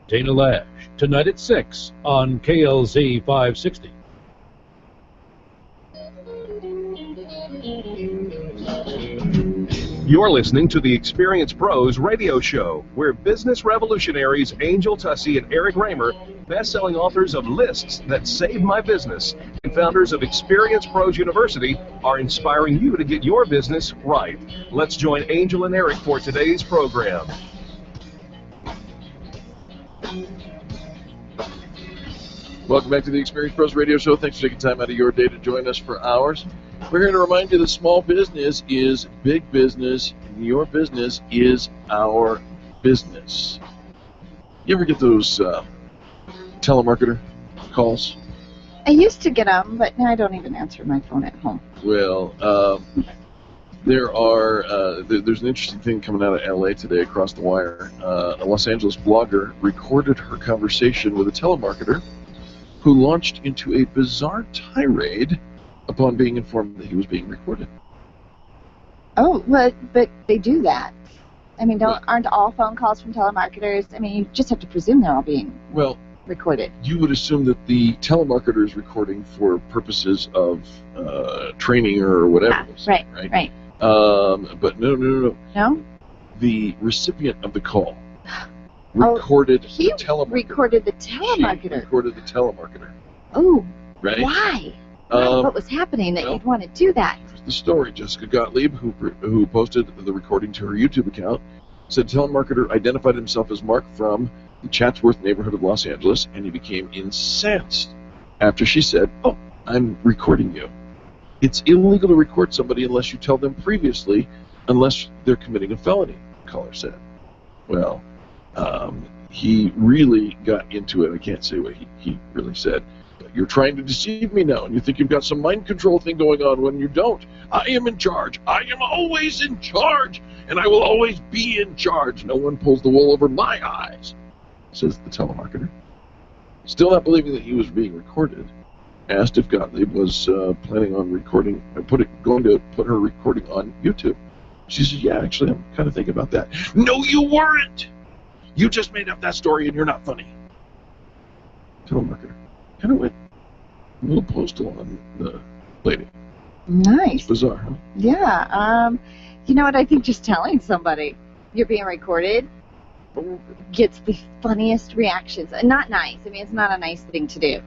Dana Lash, tonight at 6 on KLZ 560. You're listening to the Experience Pros radio show, where business revolutionaries Angel Tussey and Eric Raymer, best-selling authors of Lists That Saved My Business, and founders of Experience Pros University, are inspiring you to get your business right. Let's join Angel and Eric for today's program. Welcome back to the Experience Pros Radio Show. Thanks for taking time out of your day to join us for hours. We're here to remind you that small business is big business, and your business is our business. You ever get those telemarketer calls? I used to get them, but now I don't even answer my phone at home. Well, there's an interesting thing coming out of L.A. today across the wire. A Los Angeles blogger recorded her conversation with a telemarketer who launched into a bizarre tirade upon being informed that he was being recorded. Oh, but they do that. I mean, aren't all phone calls from telemarketers? I mean, you just have to presume they're all being recorded. You would assume that the telemarketer is recording for purposes of training or whatever. Right. But no. No? The recipient of the call recorded the telemarketer. Recorded the telemarketer. She recorded the telemarketer. Oh, right? Why? What was happening that you'd want to do that? The story, Jessica Gottlieb, who posted the recording to her YouTube account, said telemarketer identified himself as Mark from the Chatsworth neighborhood of Los Angeles, and he became incensed after she said, "Oh, I'm recording you." It's illegal to record somebody unless you tell them previously, unless they're committing a felony, the caller said. Well, he really got into it. I can't say what he really said. You're trying to deceive me now, and you think you've got some mind control thing going on when you don't. I am in charge. I am always in charge, and I will always be in charge. No one pulls the wool over my eyes, says the telemarketer. Still not believing that he was being recorded, asked if Gottlieb was planning on recording, going to put her recording on YouTube. She said, "Yeah, actually, I'm kind of thinking about that." "No, you weren't. You just made up that story, and you're not funny." Telemarketer kind of went a little postal on the lady. Nice. It's bizarre, huh? Yeah. You know what? I think just telling somebody you're being recorded gets the funniest reactions. Not nice. I mean, it's not a nice thing to do.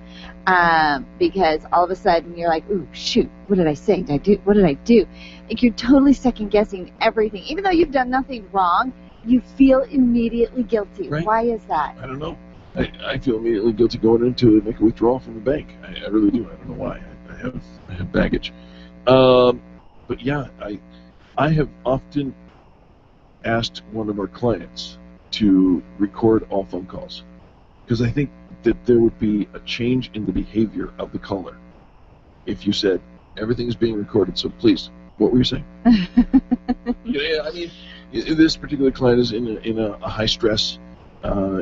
Because all of a sudden you're like, "Ooh, shoot, what did I say? What did I do? Like, you're totally second guessing everything. Even though you've done nothing wrong, you feel immediately guilty. Right. Why is that? I don't know. I feel immediately guilty going into it, make a withdrawal from the bank. I really do. I don't know why. I have baggage. But yeah, I have often asked one of our clients to record all phone calls because I think that there would be a change in the behavior of the caller if you said everything is being recorded. So please, what were you saying? Yeah, I mean, this particular client is in a high stress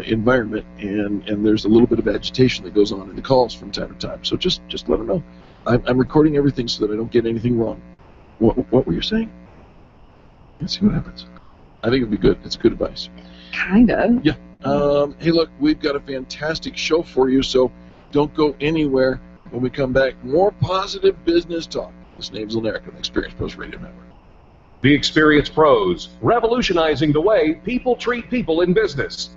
environment, and there's a little bit of agitation that goes on in the calls from time to time. So just let them know. I'm recording everything so that I don't get anything wrong. What were you saying? Let's see what happens. I think it'd be good. It's good advice. Kind of. Yeah. Hey, look, we've got a fantastic show for you, so don't go anywhere. When we come back, more positive business talk. This name's Lanerica, the Experience Pros Radio Network. The Experience Pros, revolutionizing the way people treat people in business.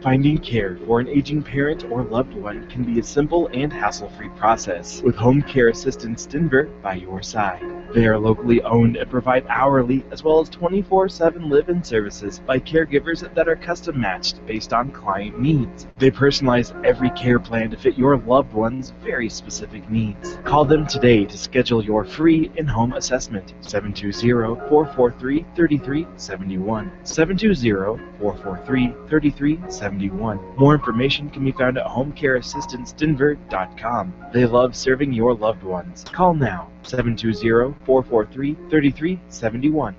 Finding care for an aging parent or loved one can be a simple and hassle-free process with Home Care Assistance Denver by your side. They are locally owned and provide hourly as well as 24/7 live-in services by caregivers that are custom-matched based on client needs. They personalize every care plan to fit your loved one's very specific needs. Call them today to schedule your free in-home assessment. 720-443-3371. 720-443-3371. More information can be found at homecareassistancedenver.com. They love serving your loved ones. Call now, 720-443-3371.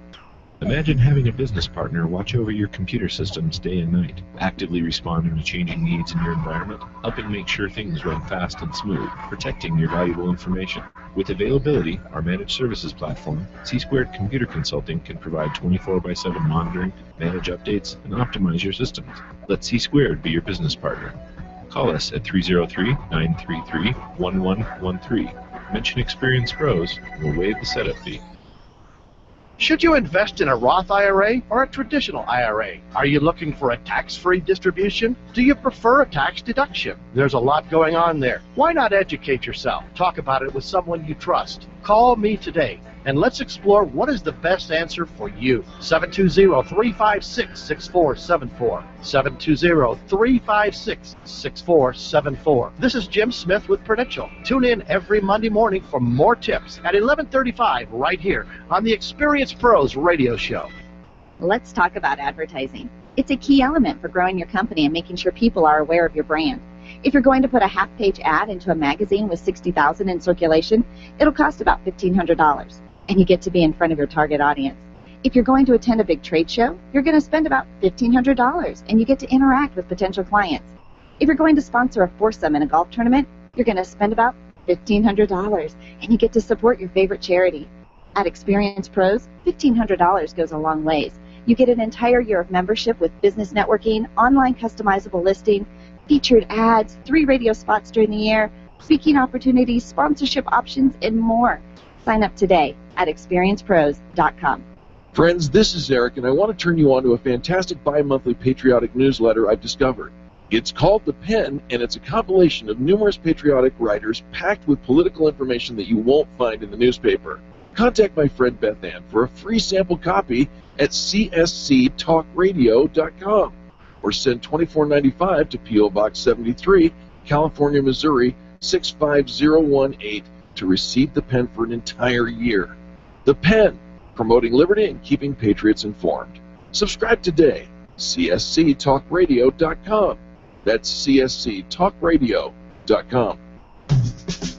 Imagine having a business partner watch over your computer systems day and night, actively responding to changing needs in your environment, helping make sure things run fast and smooth, protecting your valuable information. With availability, our managed services platform, C-Squared Computer Consulting can provide 24/7 monitoring, manage updates, and optimize your systems. Let C-Squared be your business partner. Call us at 303-933-1113. Mention Experience Pros, and we'll waive the setup fee. Should you invest in a Roth IRA or a traditional IRA? Are you looking for a tax-free distribution? Do you prefer a tax deduction? There's a lot going on there. Why not educate yourself? Talk about it with someone you trust. Call me today and let's explore what is the best answer for you. 720-356-6474. 720-356-6474. This is Jim Smith with Prudential. Tune in every Monday morning for more tips at 11:35 right here on the Experience Pros Radio Show. Let's talk about advertising. It's a key element for growing your company and making sure people are aware of your brand. If you're going to put a half-page ad into a magazine with 60,000 in circulation, it'll cost about $1,500, and you get to be in front of your target audience. If you're going to attend a big trade show, you're going to spend about $1,500, and you get to interact with potential clients. If you're going to sponsor a foursome in a golf tournament, you're going to spend about $1,500, and you get to support your favorite charity. At Experience Pros, $1,500 goes a long ways. You get an entire year of membership with business networking, online customizable listing, featured ads, 3 radio spots during the year, speaking opportunities, sponsorship options, and more. Sign up today at experiencepros.com. Friends, this is Eric, and I want to turn you on to a fantastic bi-monthly patriotic newsletter I've discovered. It's called The Pen, and it's a compilation of numerous patriotic writers packed with political information that you won't find in the newspaper. Contact my friend Beth Ann for a free sample copy at csctalkradio.com or send $24.95 to P.O. Box 73, California, Missouri 65018 to receive The Pen for an entire year. The Pen, promoting liberty and keeping patriots informed. Subscribe today, csctalkradio.com. That's csctalkradio.com.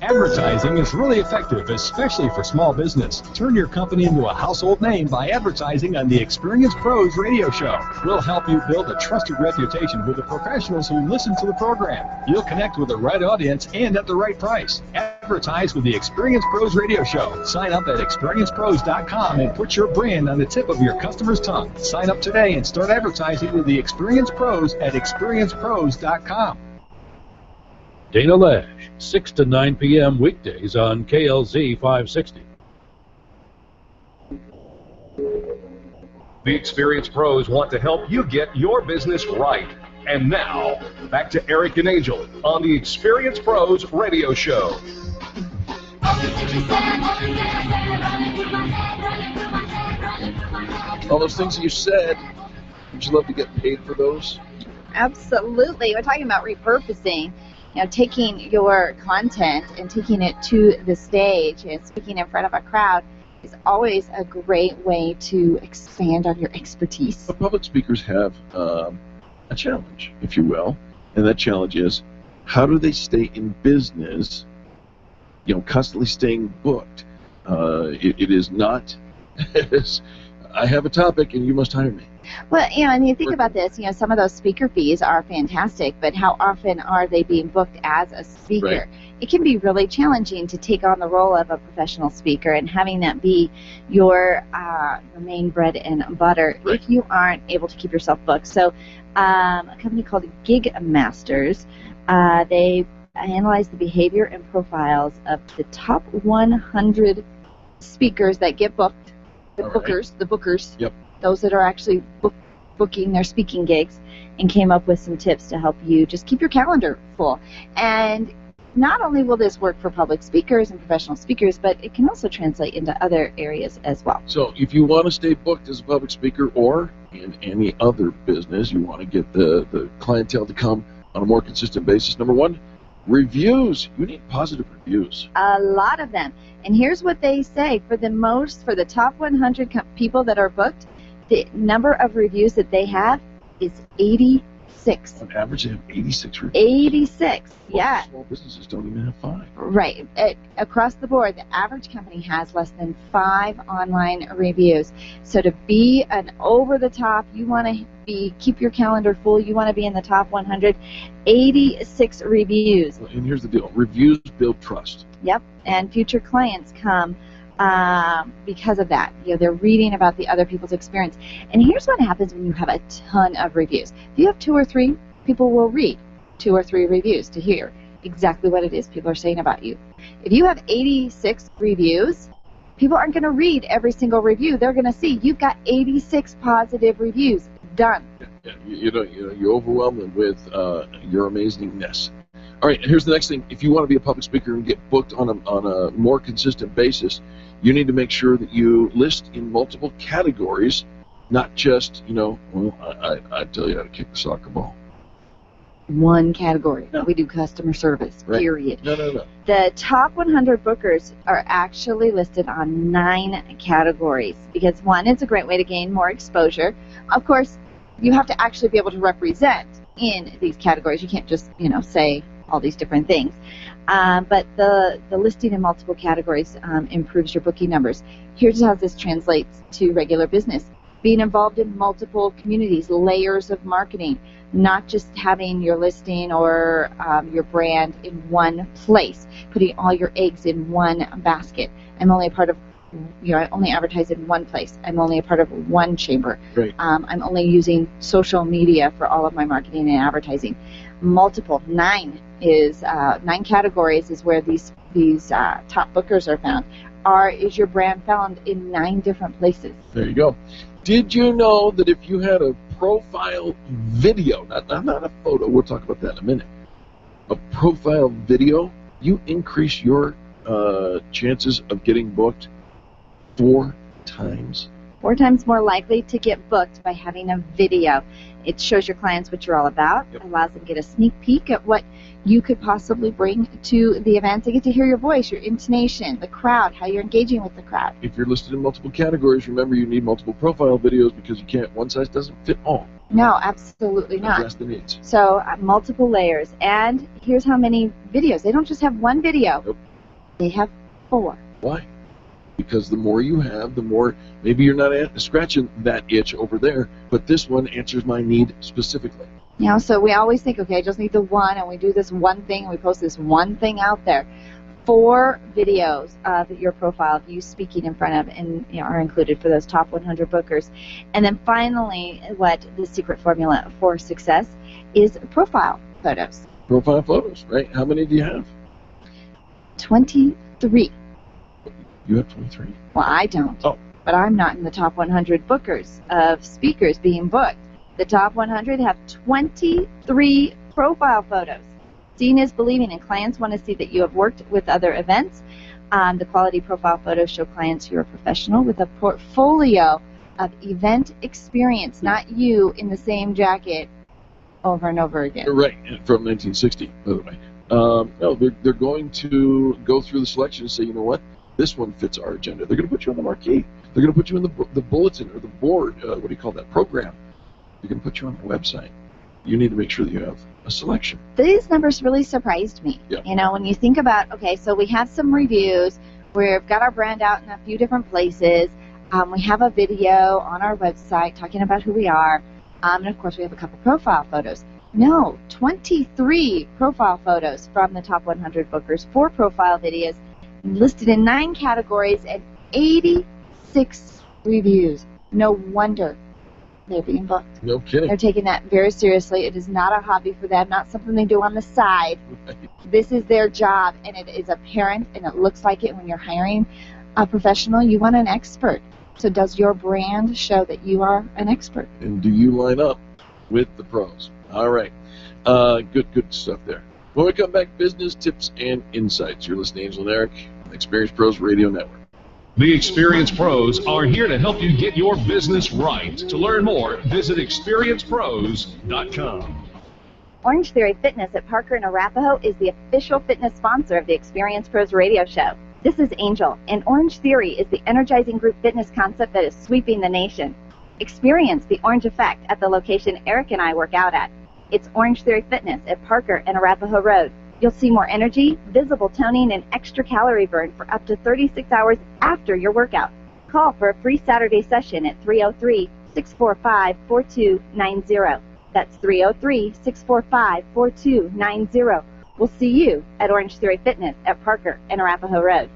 Advertising is really effective, especially for small business. Turn your company into a household name by advertising on the Experience Pros Radio Show. We'll help you build a trusted reputation with the professionals who listen to the program. You'll connect with the right audience and at the right price. Advertise with the Experience Pros Radio Show. Sign up at experiencepros.com and put your brand on the tip of your customer's tongue. Sign up today and start advertising with the Experience Pros at experiencepros.com. Dana Lash, 6 to 9 p.m. weekdays on KLZ 560. The Experience Pros want to help you get your business right. And now, back to Eric and Angel on the Experience Pros Radio Show. All those things you said, would you love to get paid for those? Absolutely. We're talking about repurposing. You know, taking your content and taking it to the stage and speaking in front of a crowd is always a great way to expand on your expertise. But public speakers have a challenge, if you will, and that challenge is, how do they stay in business, constantly staying booked? It is not, I have a topic and you must hire me. Well, and you think about this, some of those speaker fees are fantastic, but how often are they being booked as a speaker? Right. It can be really challenging to take on the role of a professional speaker and having that be your main bread and butter if you aren't able to keep yourself booked. So a company called Gig Masters, they analyze the behavior and profiles of the top 100 speakers that get booked, the bookers, Yep. those that are actually booking their speaking gigs, and came up with some tips to help you just keep your calendar full. And not only will this work for public speakers and professional speakers, but it can also translate into other areas as well. So if you want to stay booked as a public speaker or in any other business, you want to get the clientele to come on a more consistent basis. Number one, reviews. You need positive reviews. A lot of them. And here's what they say. For the top 100 people that are booked, the number of reviews that they have is 86. On average, they have 86 reviews. 86, yeah. Small businesses don't even have 5. Right. Across the board, the average company has less than 5 online reviews. So to be an over-the-top, you want to keep your calendar full, you want to be in the top 100, 86 reviews. And here's the deal. Reviews build trust. Yep. And future clients come because of that. They're reading about the other people's experience. And here's what happens when you have a ton of reviews. If you have 2 or 3, people will read 2 or 3 reviews to hear exactly what it is people are saying about you. If you have 86 reviews, people aren't going to read every single review. They're going to see you've got 86 positive reviews. Done. Yeah, you overwhelm them with your amazingness. All right, here's the next thing. If you want to be a public speaker and get booked on a more consistent basis, you need to make sure that you list in multiple categories, not just, I tell you how to kick the soccer ball. One category. No. We do customer service, right. Period. No. The top 100 bookers are actually listed on 9 categories because, one, it's a great way to gain more exposure. Of course, you have to actually be able to represent in these categories. You can't just, say all these different things. But the listing in multiple categories improves your booking numbers. Here's how this translates to regular business. Being involved in multiple communities, layers of marketing, not just having your listing or your brand in one place, putting all your eggs in one basket. I'm only a part of, I only advertise in one place. I'm only a part of one chamber. Right. I'm only using social media for all of my marketing and advertising. Multiple, 9 categories is where these top bookers are found. Is your brand found in 9 different places? There you go. Did you know that if you had a profile video, not a photo, we'll talk about that in a minute, a profile video, you increase your chances of getting booked 4 times? 4 times more likely to get booked by having a video. It shows your clients what you're all about. Yep. Allows them to get a sneak peek at what you could possibly bring to the event. They get to hear your voice, your intonation, the crowd, how you're engaging with the crowd. If you're listed in multiple categories, remember you need multiple profile videos because one size doesn't fit all. No, absolutely not. Address the needs. So multiple layers. And here's how many videos. They don't just have one video. Nope. They have 4. Why? Because the more you have, the more, maybe you're not scratching that itch over there, but this one answers my need specifically. So we always think, okay, I just need the one, and we do this one thing, and we post this one thing out there. 4 videos of your profile of you speaking in front of and are included for those top 100 bookers. And then finally, what the secret formula for success is profile photos. Profile photos, right? How many do you have? 23. You have 23? Well, I don't. Oh. But I'm not in the top 100 bookers of speakers being booked. The top 100 have 23 profile photos. Seeing is believing, and clients want to see that you have worked with other events. The quality profile photos show clients you're a professional with a portfolio of event experience, not you in the same jacket over and over again. Right, from 1960, by the way. No, they're going to go through the selection and say, you know what? This one fits our agenda. They're going to put you on the marquee. They're going to put you in the bulletin or the board, what do you call that, program. They're going to put you on their website. You need to make sure that you have a selection. These numbers really surprised me. Yeah. When you think about, okay, so we have some reviews. We've got our brand out in a few different places. We have a video on our website talking about who we are. And, of course, we have a couple profile photos. No, 23 profile photos from the top 100 bookers, 4 profile videos, listed in 9 categories, and 86 reviews. No wonder They're being booked. No kidding. They're taking that very seriously. It is not a hobby for them, not something they do on the side. This is their job, and it is apparent, and it looks like it when you're hiring a professional. You want an expert. So does your brand show that you are an expert? And do you line up with the pros? All right. Good stuff there. When we come back, business tips and insights. You're listening to Angel and Eric, Experience Pros Radio Network. The Experience Pros are here to help you get your business right. To learn more, visit experiencepros.com. Orange Theory Fitness at Parker and Arapahoe is the official fitness sponsor of the Experience Pros radio show. This is Angel, and Orange Theory is the energizing group fitness concept that is sweeping the nation. Experience the orange effect at the location Eric and I work out at. It's Orange Theory Fitness at Parker and Arapahoe Road. You'll see more energy, visible toning, and extra calorie burn for up to 36 hours after your workout. Call for a free Saturday session at 303-645-4290. That's 303-645-4290. We'll see you at Orange Theory Fitness at Parker and Arapahoe Road.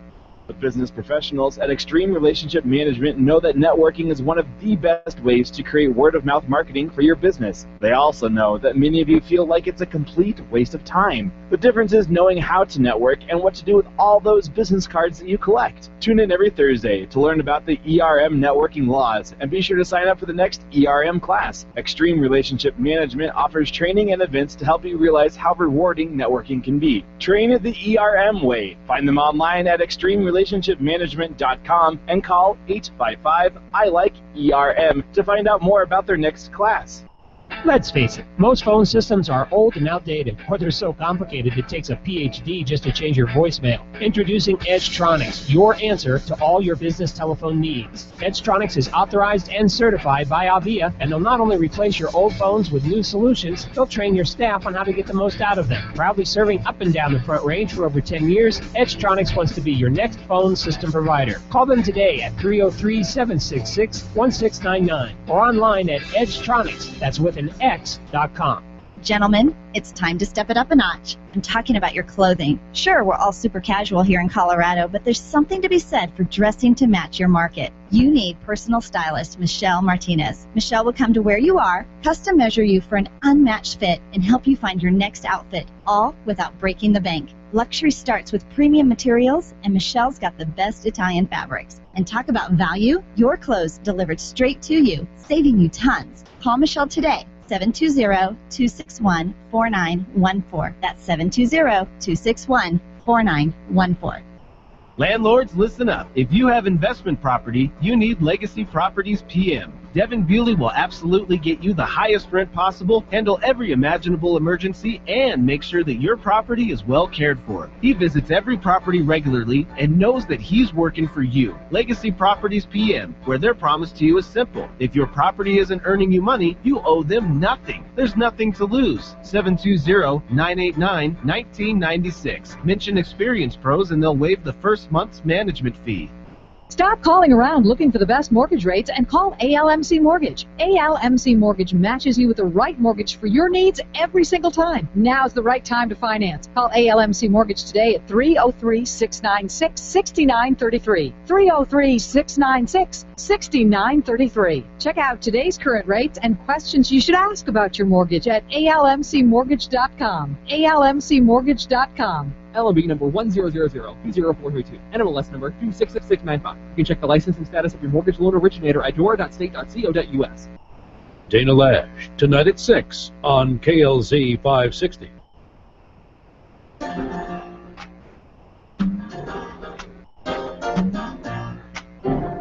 The business professionals at Extreme Relationship Management know that networking is one of the best ways to create word-of-mouth marketing for your business. They also know that many of you feel like it's a complete waste of time. The difference is knowing how to network and what to do with all those business cards that you collect. Tune in every Thursday to learn about the ERM networking laws, and be sure to sign up for the next ERM class. Extreme Relationship Management offers training and events to help you realize how rewarding networking can be. Train it the ERM way. Find them online at extremerelationshipmanagement.com and call 855-I-LIKE-ERM to find out more about their next class. Let's face it, most phone systems are old and outdated, or they're so complicated it takes a PhD just to change your voicemail. Introducing Edgetronics, your answer to all your business telephone needs. Edgetronics is authorized and certified by Avia, and they'll not only replace your old phones with new solutions, they'll train your staff on how to get the most out of them. Proudly serving up and down the Front Range for over 10 years, Edgetronics wants to be your next phone system provider. Call them today at 303-766-1699 or online at Edgetronics. That's with an X.com. Gentlemen, it's time to step it up a notch. I'm talking about your clothing. Sure, we're all super casual here in Colorado, but there's something to be said for dressing to match your market. You need personal stylist Michelle Martinez. Michelle will come to where you are, custom measure you for an unmatched fit, and help you find your next outfit, all without breaking the bank. Luxury starts with premium materials, and Michelle's got the best Italian fabrics. And talk about value, your clothes delivered straight to you, saving you tons. Call Michelle today. 720-261-4914. That's 720-261-4914. Landlords, listen up. If you have investment property, you need Legacy Properties PM. Devin Bewley will absolutely get you the highest rent possible, handle every imaginable emergency, and make sure that your property is well cared for. He visits every property regularly and knows that he's working for you. Legacy Properties PM, where their promise to you is simple. If your property isn't earning you money, you owe them nothing. There's nothing to lose. 720-989-1996. Mention Experience Pros and they'll waive the first month's management fee. Stop calling around looking for the best mortgage rates and call ALMC Mortgage. ALMC Mortgage matches you with the right mortgage for your needs every single time. Now's the right time to finance. Call ALMC Mortgage today at 303-696-6933. 303-696-6933. Check out today's current rates and questions you should ask about your mortgage at almcmortgage.com. almcmortgage.com. LMB number 100020432, NMLS number 266695. You can check the licensing status of your mortgage loan originator at your.state.co.us. Dana Lash, tonight at 6 on KLZ 560.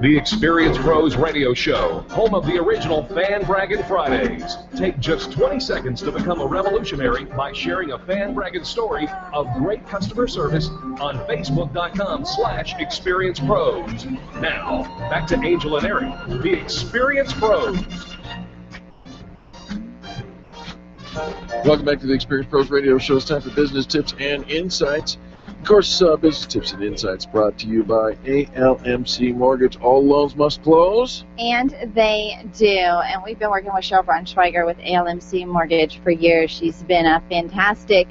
The Experience Pros Radio Show, home of the original Fan Braggin Fridays. Take just 20 seconds to become a revolutionary by sharing a Fan Braggin story of great customer service on Facebook.com/ExperiencePros. Now, back to Angel and Eric, the Experience Pros. Welcome back to the Experience Pros Radio Show. It's time for business tips and insights. Of course, business tips and insights brought to you by ALMC Mortgage. All loans must close. And they do. And we've been working with Cheryl Braunschweiger with ALMC Mortgage for years. She's been a fantastic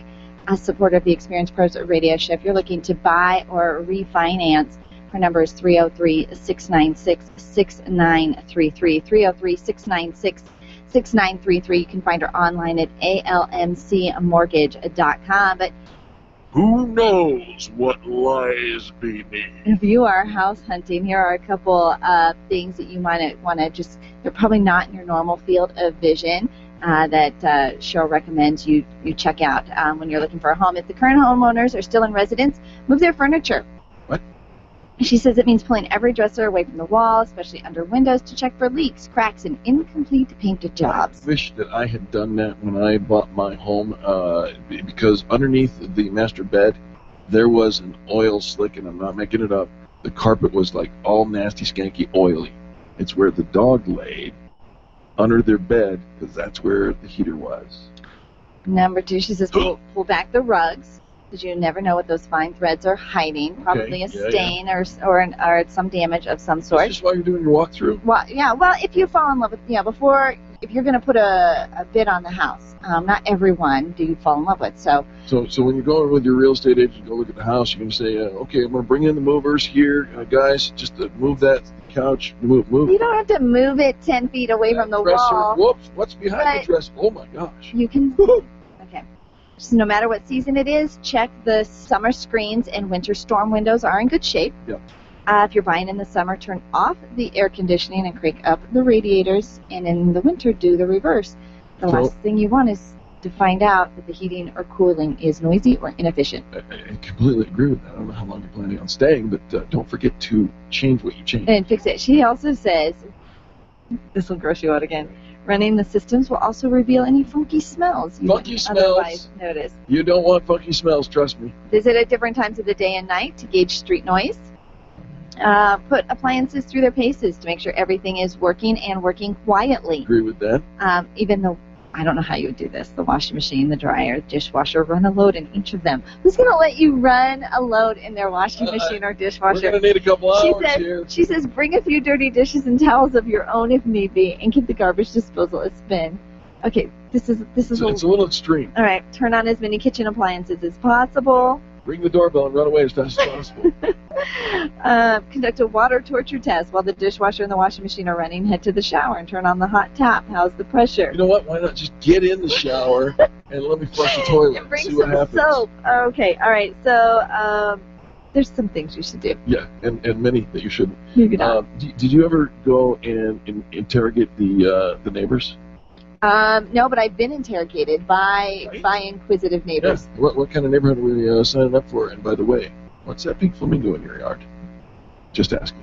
supporter of the Experience Pros Radio Show. If you're looking to buy or refinance, Her number is 303-696-6933, 303-696-6933. You can find her online at almcmortgage.com. But who knows what lies beneath? if you are house hunting, here are a couple of things that you might want to just, they're probably not in your normal field of vision that Cheryl recommends you check out when you're looking for a home. If the current homeowners are still in residence, move their furniture. What? She says it means pulling every dresser away from the wall, especially under windows, to check for leaks, cracks, and incomplete painted jobs. I wish that I had done that when I bought my home, because underneath the master bed, there was an oil slick, and I'm not making it up. The carpet was like all nasty, skanky, oily. It's where the dog laid, under their bed, because that's where the heater was. Number 2, she says pull back the rugs, because you never know what those fine threads are hiding. Probably a stain or some damage of some sort. Is this why you're doing your walkthrough? Well, yeah. Well, if you fall in love with, if you're going to put a bid on the house, not everyone do you fall in love with. So when you go in with your real estate agent, go look at the house, you're going to say, okay, I'm going to bring in the movers here, guys, just move that couch, move. You don't have to move it 10 feet away from the dresser, wall. Whoops, what's behind the dresser? Oh my gosh. You can. Okay. So no matter what season it is, check the summer screens and winter storm windows are in good shape. Yep. If you're buying in the summer, turn off the air conditioning and crank up the radiators, and in the winter, do the reverse. The last thing you want is to find out that the heating or cooling is noisy or inefficient. I completely agree with that. I don't know how long you're planning on staying, but don't forget to change what you change. And fix it. She also says, this will gross you out again, running the systems will also reveal any funky smells you wouldn't otherwise notice. You don't want funky smells, trust me. Visit at different times of the day and night to gauge street noise. Put appliances through their paces to make sure everything is working and working quietly. Agree with that. Even though I don't know how you would do this. The washing machine, the dryer, the dishwasher, run a load in each of them. Who's going to let you run a load in their washing machine or dishwasher? We're going to need a couple hours here. She says, bring a few dirty dishes and towels of your own if need be, and give the garbage disposal a spin. Okay, this is it's a little extreme. All right, turn on as many kitchen appliances as possible. Ring the doorbell and run away as fast as possible. Conduct a water torture test while the dishwasher and the washing machine are running. Head to the shower and turn on the hot tap. How's the pressure? You know what? Why not just get in the shower and let me flush the toilet and bring see what happens. Soap. Okay, all right. So there's some things you should do. Yeah, and many that you shouldn't. Maybe not. Did you ever go and interrogate the neighbors? No, but I've been interrogated by inquisitive neighbors. Yeah. What kind of neighborhood were you signing up for? And by the way, what's that pink flamingo in your yard? Just asking.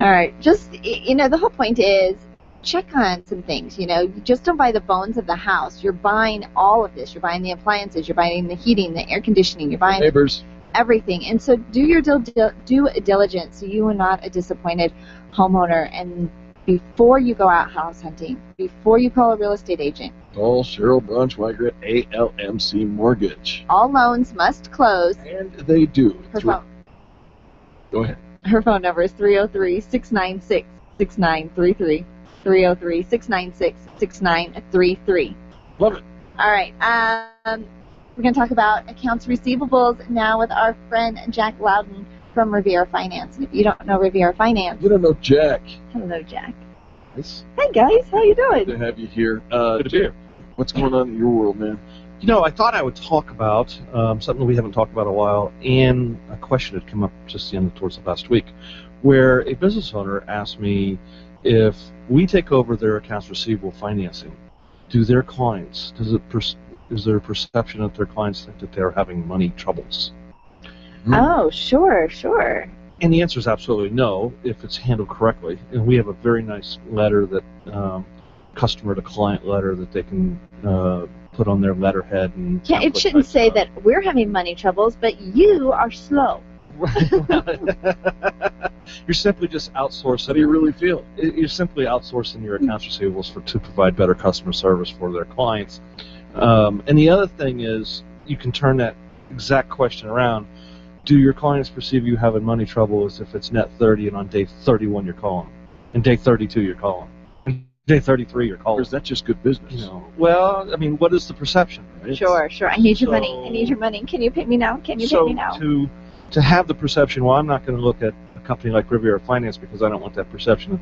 All right. Just, the whole point is check on some things. You just don't buy the bones of the house. You're buying all of this. You're buying the appliances. You're buying the heating, the air conditioning. You're buying neighbors. Everything. And so do your due diligence so you are not a disappointed homeowner. And before you go out house hunting, before you call a real estate agent. Call Cheryl Braunschweiger at ALMC Mortgage. All loans must close. And they do. Go ahead. Her phone number is 303-696-6933. 303-696-6933. Love it. All right. We're going to talk about accounts receivables now with our friend Jack Loudon from Riviera Finance. And if you don't know Riviera Finance... You don't know Jack. Hello, Jack. Nice. Hey, guys. How you doing? Good to have you here. Good to be here. What's going on in your world, man? I thought I would talk about something we haven't talked about in a while, and a question had come up just towards the last week, where a business owner asked me if we take over their accounts receivable financing, do their clients, is there a perception that their clients think that they're having money troubles? Oh, sure. And the answer is absolutely no, if it's handled correctly. And we have a very nice letter that, customer-to-client letter that they can put on their letterhead. And yeah, it shouldn't say that we're having money troubles, but you are slow. You're simply just outsourcing. How do you really feel? You're simply outsourcing your accounts receivables to provide better customer service for their clients. And the other thing is, you can turn that exact question around. Do your clients perceive you having money troubles if it's net 30 and on day 31 you're calling, and day 32 you're calling, and day 33 you're calling? Or is that just good business? Well, I mean, what is the perception? Right? Sure. I need your money. Can you pay me now? Can you pay me now? To have the perception, well, I'm not going to look at company like Riviera Finance because I don't want that perception.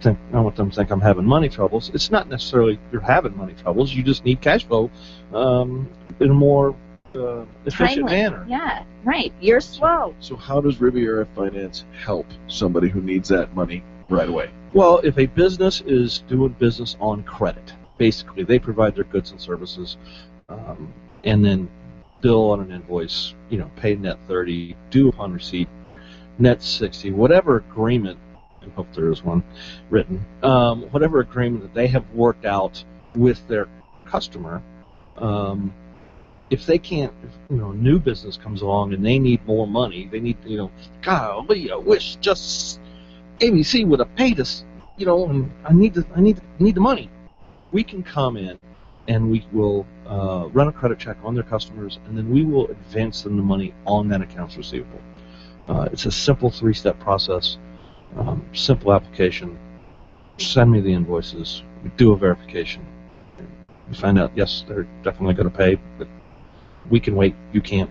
I don't want them to think I'm having money troubles. It's not necessarily you're having money troubles. You just need cash flow in a more efficient Timely. manner. Yeah, right. You're slow. So how does Riviera Finance help somebody who needs that money right away? Well, if a business is doing business on credit, basically they provide their goods and services, and then bill on an invoice. Pay net 30, due upon receipt, net 60, whatever agreement. I hope there is one written. Whatever agreement that they have worked out with their customer. If they can't, new business comes along and they need more money, they need, golly, I wish just ABC would have paid us, and I need the money. We can come in and we will run a credit check on their customers, and then we will advance them the money on that accounts receivable. It's a simple 3-step process, simple application. Send me the invoices. We do a verification. We find out, yes, they're definitely going to pay, but we can wait. You can't.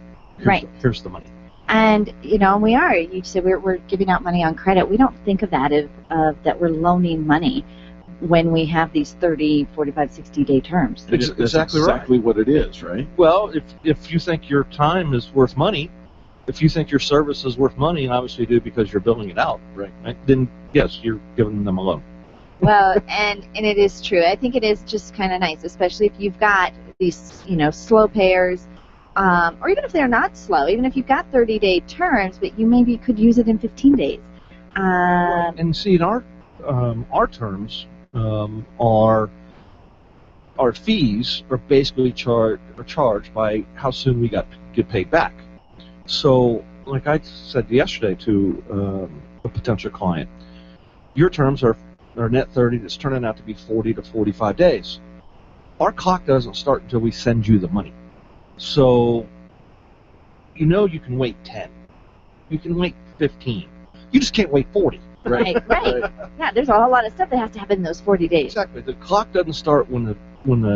Here's the money. And, we are. You said we're giving out money on credit. We don't think of that that we're loaning money when we have these 30, 45, 60-day terms. That's exactly what it is, right? Well, if you think your time is worth money, if you think your service is worth money, and obviously you do because you're billing it out, right? Then, yes, you're giving them a loan. Well, and it is true. I think it is just kind of nice, especially if you've got these, slow payers, or even if they're not slow, even if you've got 30-day terms, but you maybe could use it in 15 days. And see, in our terms, our fees are basically charged by how soon we get paid back. So, like I said yesterday to a potential client, your terms are net 30. That's turning out to be 40 to 45 days. Our clock doesn't start until we send you the money. So, you can wait 10. You can wait 15. You just can't wait 40. Right. Yeah, there's a whole lot of stuff that has to happen in those 40 days. Exactly. The clock doesn't start when the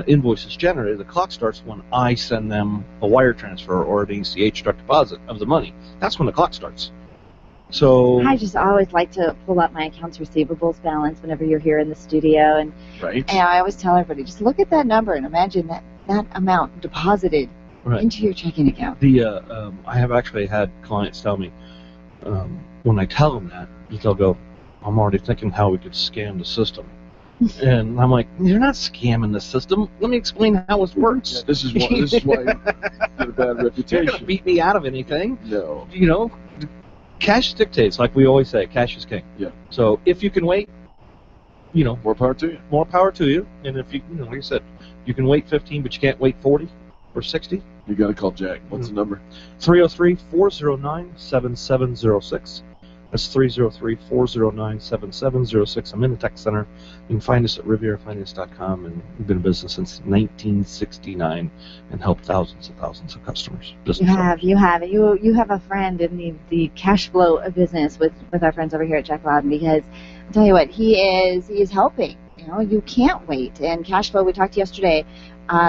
invoice is generated. The clock starts when I send them a wire transfer or an ACH direct deposit of the money. That's when the clock starts. So I just always like to pull up my accounts receivables balance whenever you're here in the studio, and I always tell everybody, just look at that number and imagine that amount deposited into your checking account. I have actually had clients tell me when I tell them that, they'll go, "I'm already thinking how we could scam the system." And I'm like, "You're not scamming the system. Let me explain how it works." Yeah, this is why you get a bad reputation. You're gonna beat me out of anything. No. Cash dictates, like we always say. Cash is king. Yeah. So if you can wait, more power to you. More power to you. And if you, like I said, you can wait 15, but you can't wait 40 or 60. You got to call Jack. What's the number? 303-409-7706. That's 303-409-7706. I'm in the tech center. You can find us at RivieraFinance.com, and we've been in business since 1969 and helped thousands of customers. You have. You have a friend in the cash flow of business with our friends over here at Jack Loudon, because I'll tell you what, he is helping. You can't wait. And cash flow, we talked yesterday,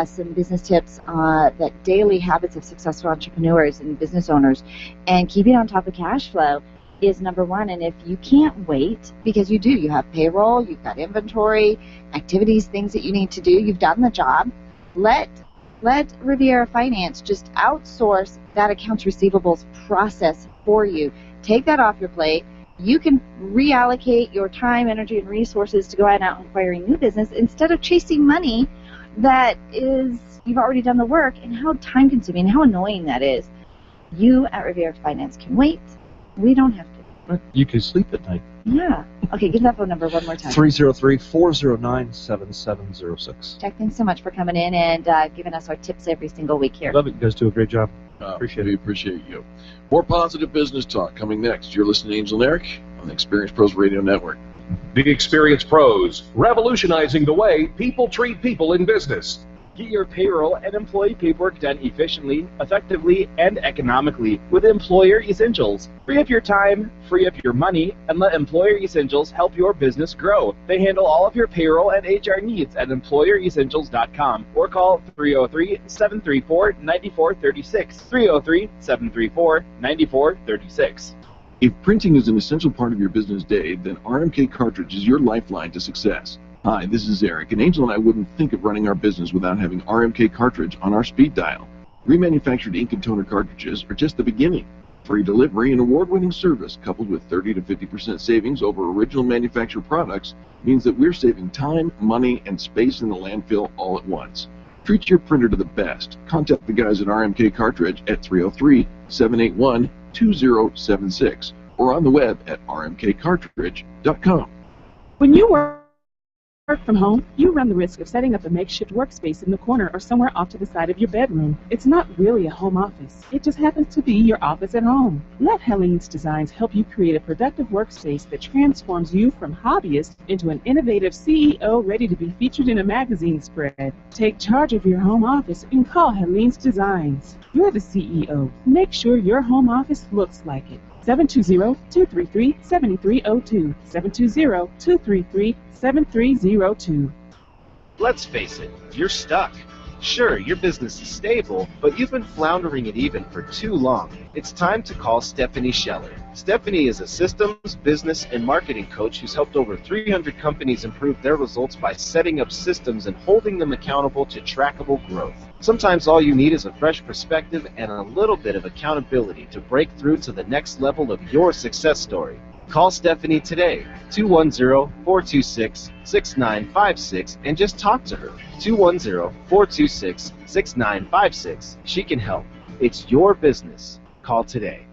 some business tips, that daily habits of successful entrepreneurs and business owners, and keeping on top of cash flow is number one. And if you can't wait, because you have payroll, you've got inventory, activities, things that you need to do, you've done the job, let Riviera Finance just outsource that accounts receivables process for you. Take that off your plate. You can reallocate your time, energy, and resources to go out and acquiring new business instead of chasing money that is, you've already done the work, and how time-consuming, how annoying that is. You at Riviera Finance can wait. We don't have to. You can sleep at night. Yeah. Okay, give that phone number one more time. 303-409-7706. Jack, thanks so much for coming in and giving us our tips every single week here. Love it. You guys do a great job. We appreciate you. More positive business talk coming next. You're listening to Angel and Eric on the Experience Pros Radio Network. The Experience Pros, revolutionizing the way people treat people in business. Get your payroll and employee paperwork done efficiently, effectively, and economically with Employer Essentials. Free up your time, free up your money, and let Employer Essentials help your business grow. They handle all of your payroll and HR needs at EmployerEssentials.com or call 303-734-9436. 303-734-9436. If printing is an essential part of your business day, then RMK Cartridge is your lifeline to success. Hi, this is Eric, and Angel and I wouldn't think of running our business without having RMK Cartridge on our speed dial. Remanufactured ink and toner cartridges are just the beginning. Free delivery and award-winning service, coupled with 30 to 50% savings over original manufacturer products, means that we're saving time, money, and space in the landfill all at once. Treat your printer to the best. Contact the guys at RMK Cartridge at 303-781-2076 or on the web at rmkcartridge.com. When you work from home, you run the risk of setting up a makeshift workspace in the corner or somewhere off to the side of your bedroom. It's not really a home office. It just happens to be your office at home. Let Helene's Designs help you create a productive workspace that transforms you from hobbyist into an innovative CEO ready to be featured in a magazine spread. Take charge of your home office and call Helene's Designs. You're the CEO. Make sure your home office looks like it. 720-233-7302. 720-233-7302. Let's face it, you're stuck. Sure, your business is stable, but you've been floundering it even for too long. It's time to call Stephanie Scheller. Stephanie is a systems, business, and marketing coach who's helped over 300 companies improve their results by setting up systems and holding them accountable to trackable growth. Sometimes all you need is a fresh perspective and a little bit of accountability to break through to the next level of your success story. Call Stephanie today, 210-426-6956, and just talk to her. 210-426-6956. She can help. It's your business. Call today.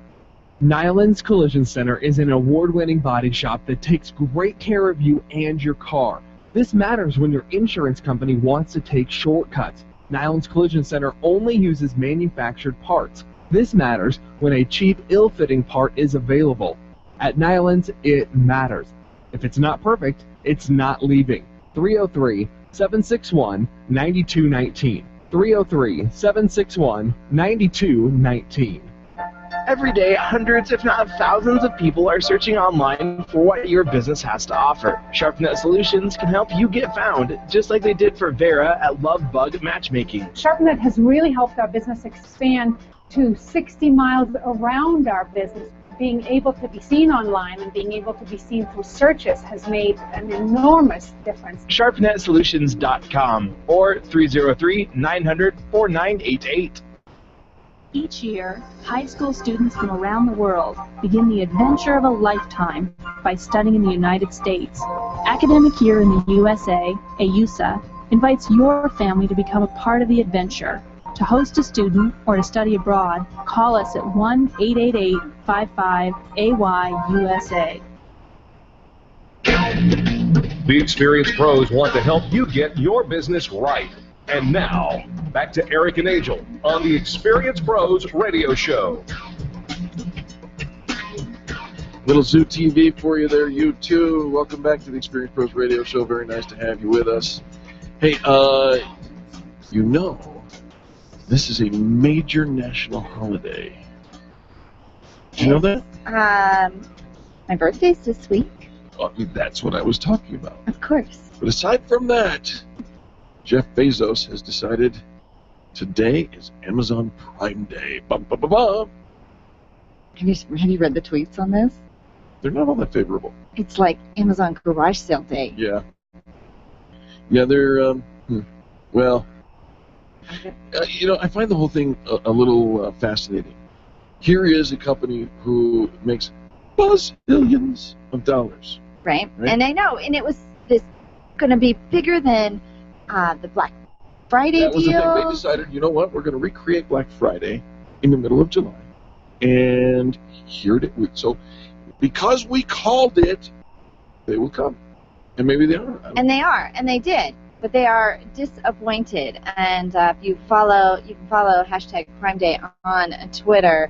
Nyland's Collision Center is an award-winning body shop that takes great care of you and your car. This matters when your insurance company wants to take shortcuts. Nyland's Collision Center only uses manufactured parts. This matters when a cheap, ill-fitting part is available. At Nyland's, it matters. If it's not perfect, it's not leaving. 303-761-9219. 303-761-9219. Every day, hundreds, if not thousands of people are searching online for what your business has to offer. SharpNet Solutions can help you get found, just like they did for Vera at Lovebug Matchmaking. SharpNet has really helped our business expand to 60 miles around our business. Being able to be seen online and being able to be seen through searches has made an enormous difference. SharpNetSolutions.com or 303-900-4988. Each year, high school students from around the world begin the adventure of a lifetime by studying in the United States. Academic Year in the USA, AUSA, invites your family to become a part of the adventure. To host a student or to study abroad, call us at 1-888-55-AY-USA. The experienced pros want to help you get your business right. And now, back to Eric and Angel on the Experienced Pros Radio Show. Little Zoo TV for you there, you too. Welcome back to the Experienced Pros Radio Show. Very nice to have you with us. Hey, you know, this is a major national holiday. Did you know that? My birthday's this week. That's what I was talking about. Of course. But aside from that, Jeff Bezos has decided today is Amazon Prime Day. Bum, bum, bum, bum. Have you read the tweets on this? They're not all that favorable. It's like Amazon Garage Sale Day. Yeah. Yeah, they're, well, you know, I find the whole thing a little fascinating. Here is a company who makes billions of dollars. Right? And I know, and it was going to be bigger than the Black Friday deal. That was the thing. They decided, you know what, we're going to recreate Black Friday in the middle of July. And here it is. So, because we called it, they will come. And maybe they are. And they are, and they did. But they are disappointed. And if you can follow hashtag Prime Day on Twitter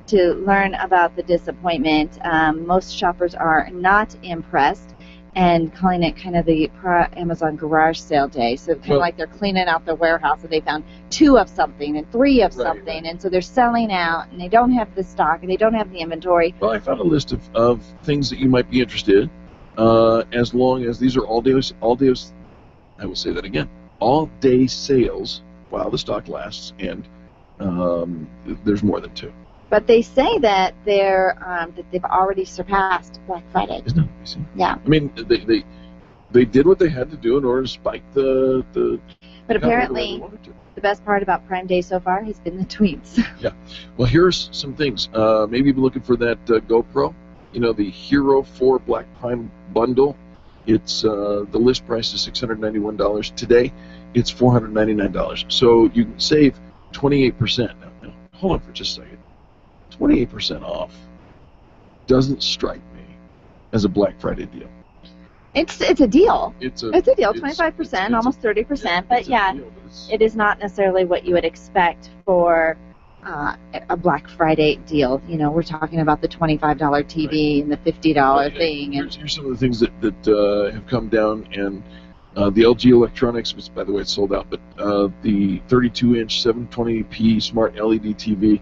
to learn about the disappointment. Most shoppers are not impressed and calling it kind of the Amazon Garage Sale Day. So kind of like they're cleaning out the warehouse and they found 2 of something and 3 of something. And so they're selling out and they don't have the stock and they don't have the inventory. Well, I found a list of things that you might be interested in. As long as these are all day, I will say that again, all-day sales while the stock lasts, and there's more than 2. But they say that they've already surpassed Black Friday. Isn't that amazing? Yeah. I mean, they did what they had to do in order to spike the But apparently, the best part about Prime Day so far has been the tweets. Yeah. Well, here's some things. Maybe you've been looking for that GoPro. You know, the Hero 4 Black Prime bundle. It's the list price is $691. Today, it's $499. So you can save 28%. Now, hold on for just a second. 28% off doesn't strike me as a Black Friday deal. It's a deal. It's a deal, 25%, almost 30%. But yeah, it is not necessarily what you would expect for a Black Friday deal. You know, we're talking about the $25 TV and the $50 thing. And here's some of the things that have come down, and the LG Electronics, which by the way it's sold out, but the 32-inch 720p smart LED TV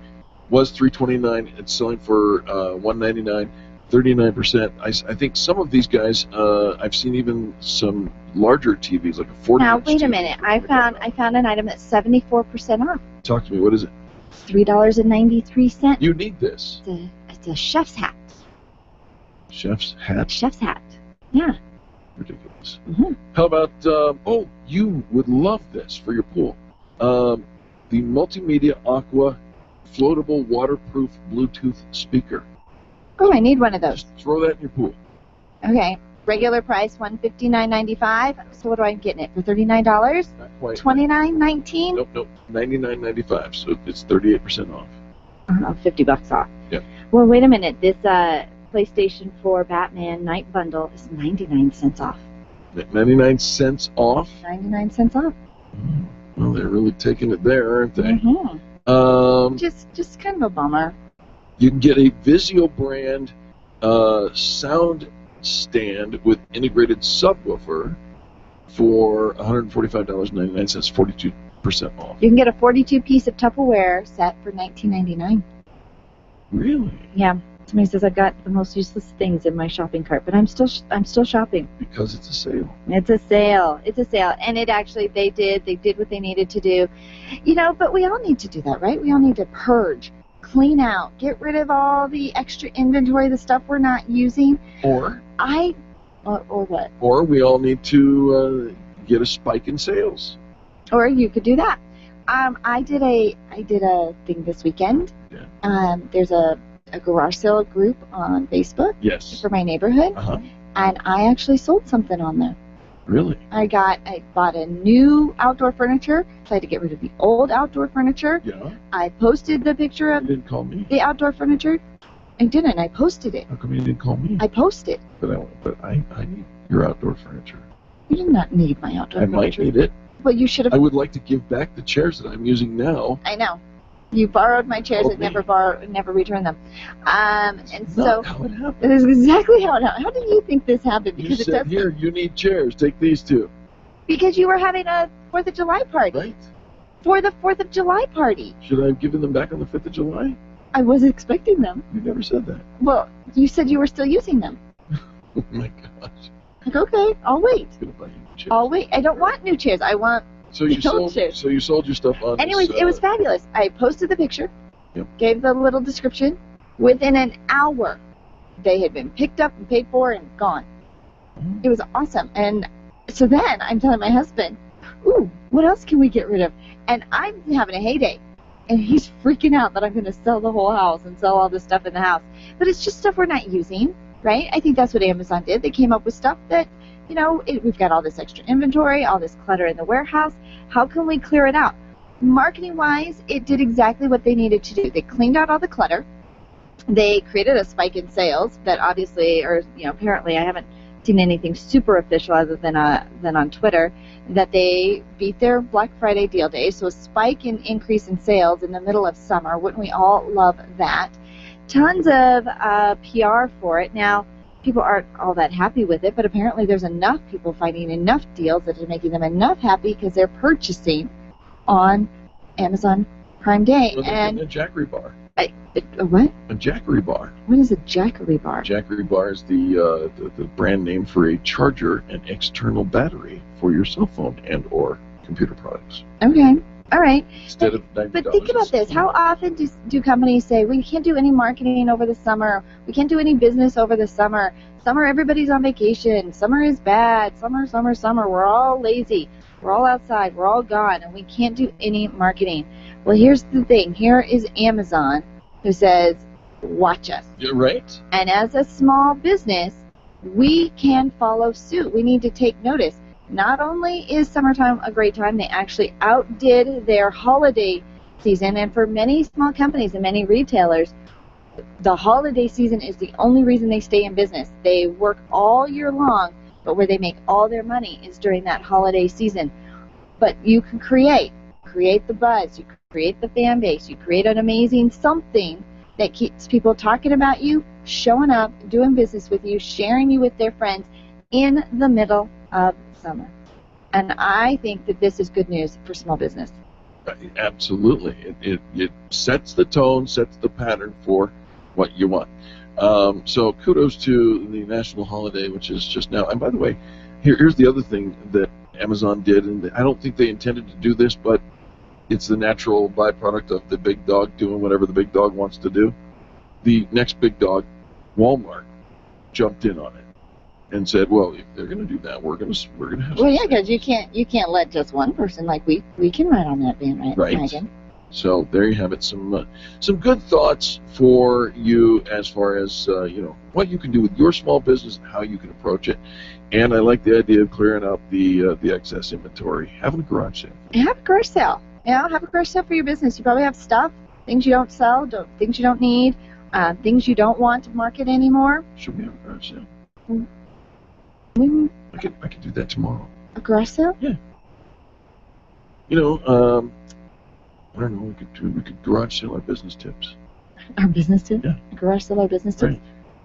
was $329. It's selling for $199. 39%. I think some of these guys, I've seen even some larger TVs, like a 40. Now wait a minute. I found an item that's 74% off. Talk to me. What is it? $3.93. You need this. It's a chef's hat. Chef's hat. Chef's hat. Yeah. Ridiculous. Mm-hmm. How about? You would love this for your pool. The Multimedia Aqua floatable waterproof Bluetooth speaker. Oh, I need one of those. Just throw that in your pool. Okay. Regular price $159.95. So what do I get in it for $39? Not quite. $29.19. Nope. $99.95. So it's 38% off. $50 off. Yep. Well, wait a minute. This PlayStation 4 Batman Night Bundle is 99 cents off. 99 cents off. 99 cents off. Well, they're really taking it there, aren't they? Mm-hmm. Just kind of a bummer. You can get a Vizio brand sound stand with integrated subwoofer for $145.99, 42% off. You can get a 42-piece of Tupperware set for $19.99. Really? Yeah. Somebody says I've got the most useless things in my shopping cart, but I'm still shopping. Because it's a sale. It's a sale. It's a sale. And it actually, they did what they needed to do. You know, but we all need to do that, right? We all need to purge, clean out, get rid of all the extra inventory, the stuff we're not using. Or what? Or we all need to get a spike in sales. Or you could do that. I did a thing this weekend. Yeah. There's a garage sale group on Facebook. Yes. For my neighborhood. Uh-huh. And I actually sold something on there. Really? I bought a new outdoor furniture. So I had to get rid of the old outdoor furniture. Yeah. I posted the picture of You didn't call me. the outdoor furniture. I didn't. I posted it. How come you didn't call me? I posted. But I need your outdoor furniture. You do not need my outdoor I furniture. might need it. Well, you should have. I would like to give back the chairs that I'm using now. I know. You borrowed my chairs and me. never returned them. And Not so how it happened. this is exactly how it happened. How do you think this happened? You Because it said, does. here, you need chairs. Take these two. Because you were having a 4th of July party. Right. For the 4th of July party. Should I have given them back on the 5th of July? I wasn't expecting them. You never said that. Well, you said you were still using them. Oh, my gosh. Like, okay, I'll wait. I'm gonna buy you new chairs. I'll wait. I don't want new chairs. I want So you the old sold. chairs. So you sold your stuff on. Anyways, this, it was fabulous. I posted the picture, Yep. gave the little description. Within an hour, they had been picked up and paid for and gone. It was awesome. And so then I'm telling my husband, ooh, what else can we get rid of? And I'm having a heyday. And he's freaking out that I'm going to sell the whole house and sell all this stuff in the house. But it's just stuff we're not using, right? I think that's what Amazon did. They came up with stuff that, you know, we've got all this extra inventory, all this clutter in the warehouse. How can we clear it out? Marketing-wise, it did exactly what they needed to do. They cleaned out all the clutter. They created a spike in sales that obviously, or, you know, apparently I haven't seen anything super official other than on Twitter, that they beat their Black Friday deal day. So a spike in increase in sales in the middle of summer. Wouldn't we all love that? Tons of PR for it. Now, people aren't all that happy with it, but apparently there's enough people finding enough deals that are making them enough happy because they're purchasing on Amazon Prime Day. Well, and a Jackery bar. A what? A Jackery bar. What is a Jackery bar? Jackery bar is the brand name for a charger and external battery for your cell phone and or computer products. Okay. All right. Instead of $90. But think about this. How often do companies say, we can't do any marketing over the summer. We can't do any business over the summer. Summer, everybody's on vacation. Summer is bad. Summer. We're all lazy. We're all outside. We're all gone. And we can't do any marketing. Well, here's the thing. Here is Amazon who says, watch us. You're right. And as a small business, we can follow suit. We need to take notice. Not only is summertime a great time, they actually outdid their holiday season. And for many small companies and many retailers, the holiday season is the only reason they stay in business. They work all year long, but where they make all their money is during that holiday season. But you can create the buzz, you create the fan base, you create an amazing something that keeps people talking about you, showing up, doing business with you, sharing you with their friends in the middle of summer. And I think that this is good news for small business. Absolutely. It sets the tone, sets the pattern for what you want. So kudos to the national holiday, which is just now. And by the way, here's the other thing that Amazon did, and I don't think they intended to do this, but it's the natural byproduct of the big dog doing whatever the big dog wants to do. The next big dog, Walmart, jumped in on it and said, well, if they're going to do that, we're going to have. Well, yeah, because you can't let just one person, like we can ride on that bandwagon. Right. So there you have it. Some good thoughts for you as far as what you can do with your small business, how you can approach it, and I like the idea of clearing out the excess inventory, having a garage sale. Have a garage sale. Yeah, have a garage sale for your business. You probably have stuff, things you don't sell, things you don't need, things you don't want to market anymore. Should we have a garage sale? Mm-hmm. I could do that tomorrow. A garage sale? Yeah. I don't know. We could garage sale our business tips. Our business tips? Yeah. A garage sale our business tips? Right.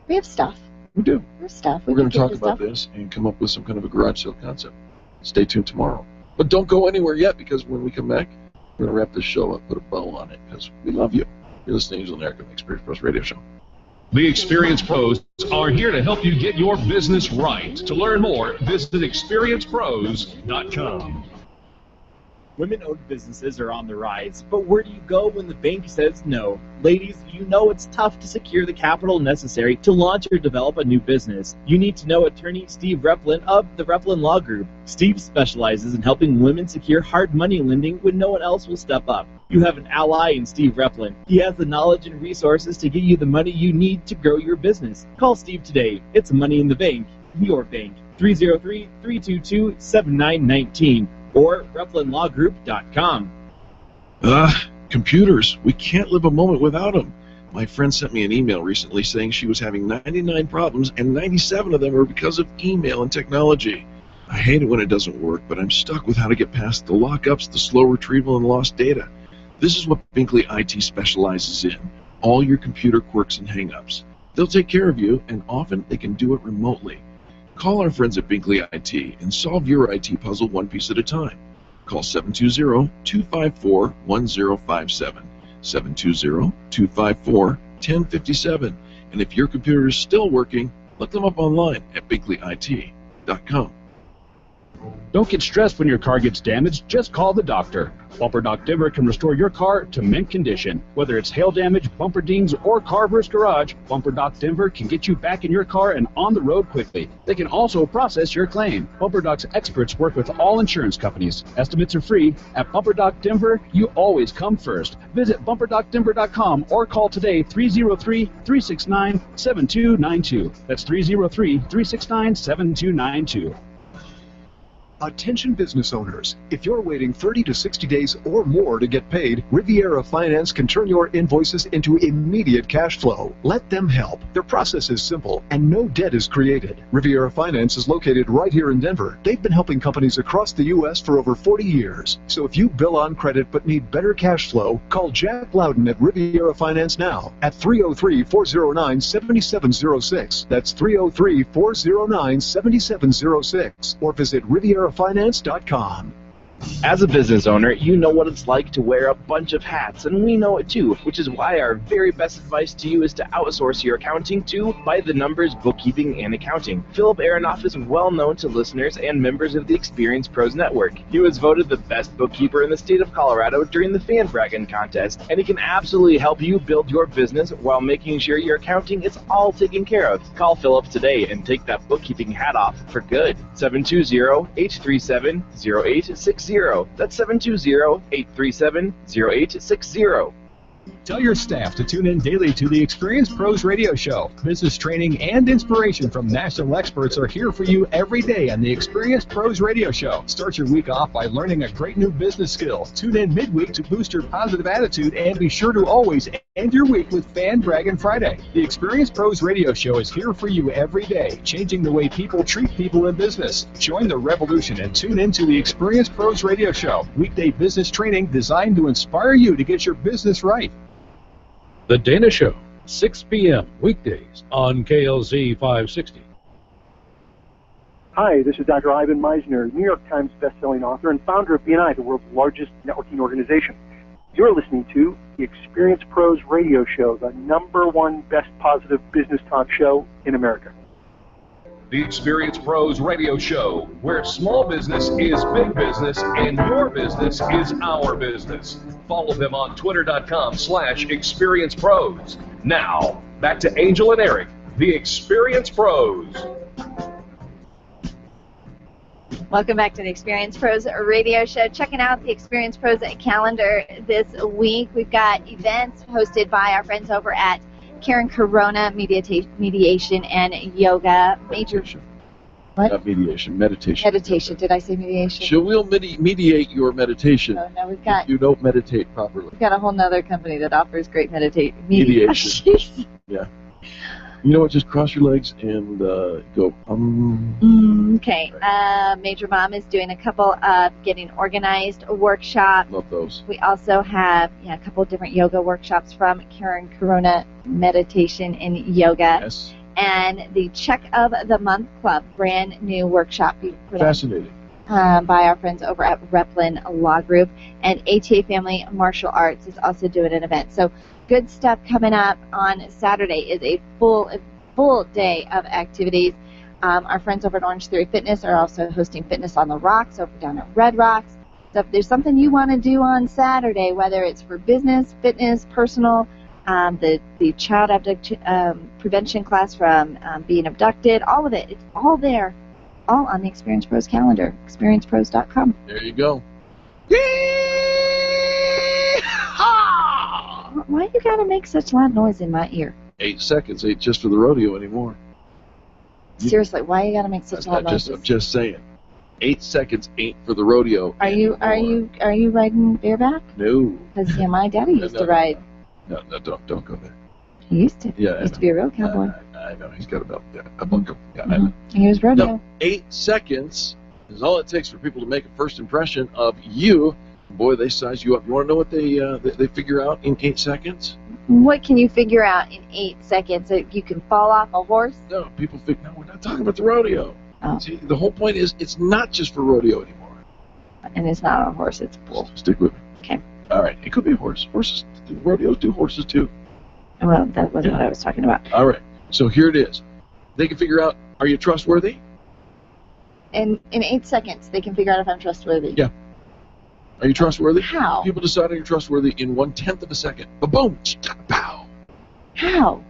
We have stuff. We do. We have stuff. We're going to talk about this and come up with some kind of a garage sale concept. Stay tuned tomorrow. But don't go anywhere yet, because when we come back, we're going to wrap this show up, put a bow on it, because we love you. You're listening to the Experience Pros Radio Show. The Experience Pros are here to help you get your business right. To learn more, visit experiencepros.com. Women-owned businesses are on the rise, but where do you go when the bank says no? Ladies, you know it's tough to secure the capital necessary to launch or develop a new business. You need to know attorney Steve Replin of the Replin Law Group. Steve specializes in helping women secure hard money lending when no one else will step up. You have an ally in Steve Replin. He has the knowledge and resources to get you the money you need to grow your business. Call Steve today. It's Money in the Bank, your bank. 303-322-7919. or replinlawgroup.com. Computers. We can't live a moment without them. My friend sent me an email recently saying she was having 99 problems, and 97 of them were because of email and technology. I hate it when it doesn't work, but I'm stuck with how to get past the lockups, the slow retrieval, and lost data. This is what Binkley IT specializes in. All your computer quirks and hang-ups. They'll take care of you, and often they can do it remotely. Call our friends at Binkley IT and solve your IT puzzle one piece at a time. Call 720-254-1057, 720-254-1057. And if your computer is still working, look them up online at binkleyit.com. Don't get stressed when your car gets damaged, just call the doctor. Bumper Doc Denver can restore your car to mint condition. Whether it's hail damage, bumper dings, or carburst garage, Bumper Doc Denver can get you back in your car and on the road quickly. They can also process your claim. Bumper Doc's experts work with all insurance companies. Estimates are free. At Bumper Doc Denver, you always come first. Visit bumperdocdenver.com or call today 303-369-7292. That's 303-369-7292. Attention business owners, if you're waiting 30 to 60 days or more to get paid, Riviera Finance can turn your invoices into immediate cash flow. Let them help. Their process is simple and no debt is created. Riviera Finance is located right here in Denver. They've been helping companies across the U.S. for over 40 years. So if you bill on credit but need better cash flow, call Jack Loudon at Riviera Finance now at 303-409-7706. That's 303-409-7706. Or visit RivieraFinance.com. As a business owner, you know what it's like to wear a bunch of hats, and we know it too, which is why our very best advice to you is to outsource your accounting to By the Numbers Bookkeeping and Accounting. Philip Aronoff is well known to listeners and members of the Experience Pros Network. He was voted the best bookkeeper in the state of Colorado during the Fan Braggin contest, and he can absolutely help you build your business while making sure your accounting is all taken care of. Call Philip today and take that bookkeeping hat off for good. 720-837-0860. That's 720-837-0860. Tell your staff to tune in daily to the Experience Pros Radio Show. Business training and inspiration from national experts are here for you every day on the Experience Pros Radio Show. Start your week off by learning a great new business skill. Tune in midweek to boost your positive attitude, and be sure to always end your week with Fan Braggin Friday. The Experience Pros Radio Show is here for you every day, changing the way people treat people in business. Join the revolution and tune into the Experience Pros Radio Show. Weekday business training designed to inspire you to get your business right. The Dana Show, 6 p.m. weekdays on KLZ 560. Hi, this is Dr. Ivan Meisner, New York Times bestselling author and founder of BNI, the world's largest networking organization. You're listening to the Experience Pros Radio Show, the #1 best positive business talk show in America. The Experience Pros Radio Show, where small business is big business and your business is our business. Follow them on twitter.com/experiencepros. Now, back to Angel and Eric, the Experience Pros. Welcome back to the Experience Pros Radio Show. Checking out the Experience Pros calendar this week. We've got events hosted by our friends over at Karen Corona, mediation and yoga. What? Not mediation, meditation. Meditation. Did I say mediation? She will mediate your meditation. Oh, no, we've got. If you don't meditate properly. We've got a whole nother company that offers great mediation. Yeah. You know what? Just cross your legs and go. Okay. Major Mom is doing a couple of getting organized workshops. Love those. We also have a couple of different yoga workshops from Karen Corona, meditation and yoga. Yes. And the Check of the Month Club, brand new workshop. Fascinating. By our friends over at Replin Law Group. And ATA Family Martial Arts is also doing an event. So good stuff coming up on Saturday. Is a full day of activities. Our friends over at Orange Theory Fitness are also hosting Fitness on the Rocks over down at Red Rocks. So if there's something you want to do on Saturday, whether it's for business, fitness, personal, the child prevention class from being abducted, all of it, it's all there, all on the Experience Pros calendar, experiencepros.com. There you go. Why you gotta make such loud noise in my ear? 8 seconds ain't just for the rodeo anymore. Seriously, why you gotta make such loud noises? I'm just saying. 8 seconds ain't for the rodeo. Are you riding bareback? No. Because my daddy used to ride. No, don't go there. He used to. Yeah, He used to be a real cowboy. I know he's got about a bunker. Yeah, I know. He was rodeo. No, 8 seconds is all it takes for people to make a first impression of you. Boy, they size you up. You want to know what they figure out in 8 seconds? What can you figure out in 8 seconds? That you can fall off a horse? No, people think, no, we're not talking about the rodeo. Oh. See, the whole point is it's not just for rodeo anymore. And it's not a horse, it's a bull. Stick with me. Okay. All right, it could be a horse. Horses, rodeos do horses too. Well, that wasn't what I was talking about. All right, so here it is. They can figure out, are you trustworthy? In 8 seconds, they can figure out if I'm trustworthy. Yeah. Are you trustworthy? How? People decide you're trustworthy in 1/10 of a second. Ba-boom! Pow! How?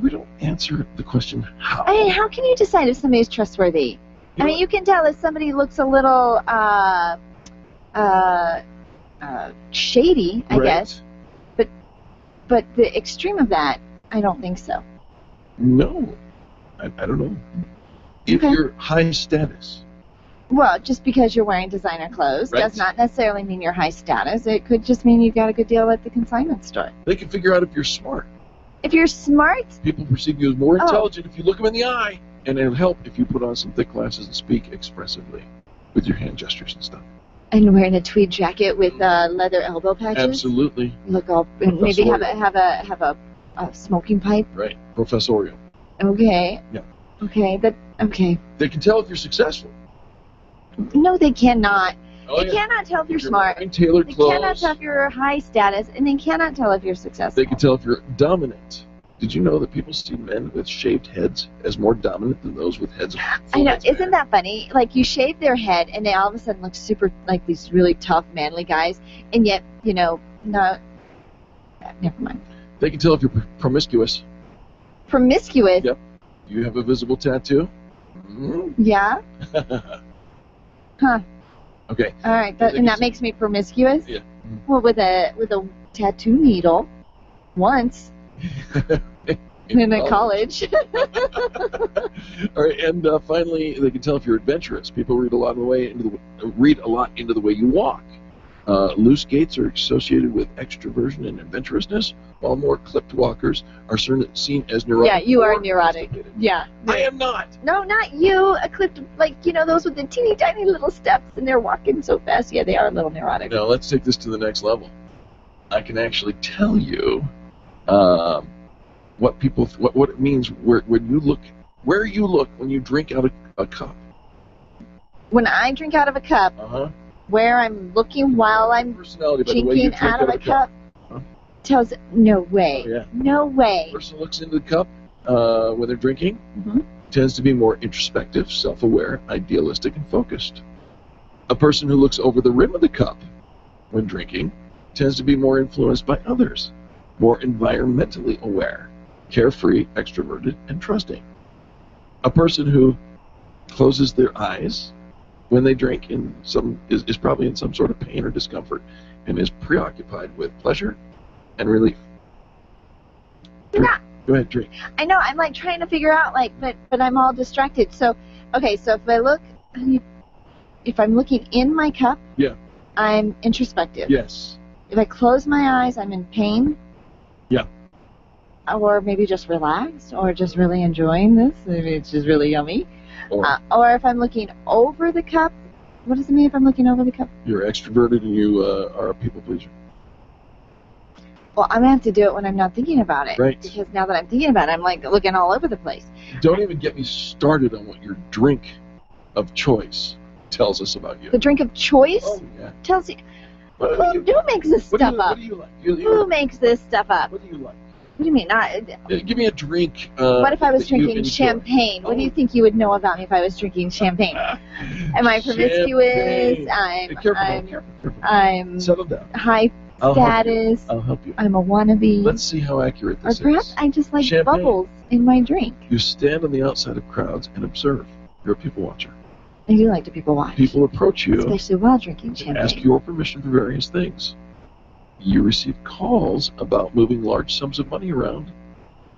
We don't answer the question how. I mean, how can you decide if somebody's trustworthy? I mean, you can tell if somebody looks a little shady, I guess. But the extreme of that, I don't think so. No. I don't know. If you're high status. Well, just because you're wearing designer clothes does not necessarily mean you're high status. It could just mean you've got a good deal at the consignment store. They can figure out if you're smart. If you're smart? People perceive you as more intelligent if you look them in the eye. And it'll help if you put on some thick glasses and speak expressively with your hand gestures and stuff. And wearing a tweed jacket with leather elbow patches? Absolutely. Look all, and maybe have a smoking pipe? Right. Professorial. Okay. Yeah. Okay. Okay. They can tell if you're successful. No, they cannot. Oh, They yeah. cannot tell if you're You're smart. wearing tailored They clothes. cannot tell if you're high status, and they cannot tell if you're successful. They can tell if you're dominant. Did you know that people see men with shaved heads as more dominant than those with heads? I know, isn't that funny? Like, you shave their head, and they all of a sudden look super, like, these really tough, manly guys, and yet, you know, no, never mind. They can tell if you're promiscuous. Promiscuous? Yep. You have a visible tattoo? Mm-hmm. Yeah? Huh. Okay. All right, They and can that makes me promiscuous? Yeah. Well, with a tattoo needle, once, in a college. All right, and finally, they can tell if you're adventurous. People read a lot into the way you walk. Loose gaits are associated with extroversion and adventurousness, while more clipped walkers are seen as neurotic. Yeah, you are neurotic. Yeah. I am not. No, not you. A clipped, like, you know, those with the teeny tiny little steps, and they're walking so fast. Yeah, they are a little neurotic. Now, let's take this to the next level. I can actually tell you what it means where you look when you drink out of a cup. When I drink out of a cup, where I'm looking while I'm Personality, by the way, you drinking drink out of a cup, tells no way. Oh, yeah. No way. The person who looks into the cup when they're drinking Mm-hmm. tends to be more introspective, self-aware, idealistic, and focused. A person who looks over the rim of the cup when drinking tends to be more influenced by others, more environmentally aware, carefree, extroverted, and trusting. A person who closes their eyes when they drink is probably in some sort of pain or discomfort and is preoccupied with pleasure and relief. Drink. Go ahead, drink. I know. I'm like trying to figure out, like, but I'm all distracted. So, okay. So if I'm looking in my cup, Yeah. I'm introspective. Yes. If I close my eyes, I'm in pain. Yeah. Or maybe just relaxed, or just really enjoying this. Maybe it's just really yummy. Or if I'm looking over the cup, what does it mean if I'm looking over the cup? You're extroverted and you are a people pleaser. Well, I'm gonna have to do it when I'm not thinking about it. Right. Because now that I'm thinking about it, I'm like looking all over the place. Don't even get me started on what your drink of choice tells us about you. The drink of choice yeah. tells you. Who makes this stuff up? What do you like? Who makes this stuff up? What do you like? What do you mean? Give me a drink. What if I was that you drinking enjoy. champagne? What do you think you would know about me if I was drinking champagne? Am I promiscuous? I'm Settle down. high I'll help you. status. I'll help you. I'm a wannabe. Let's see how accurate Or this perhaps is. I just like Champagne. bubbles in my drink. You stand on the outside of crowds and observe. You're a people watcher. I do like to people watch, People approach you especially while drinking and champagne. ask your permission for various things. You receive calls about moving large sums of money around.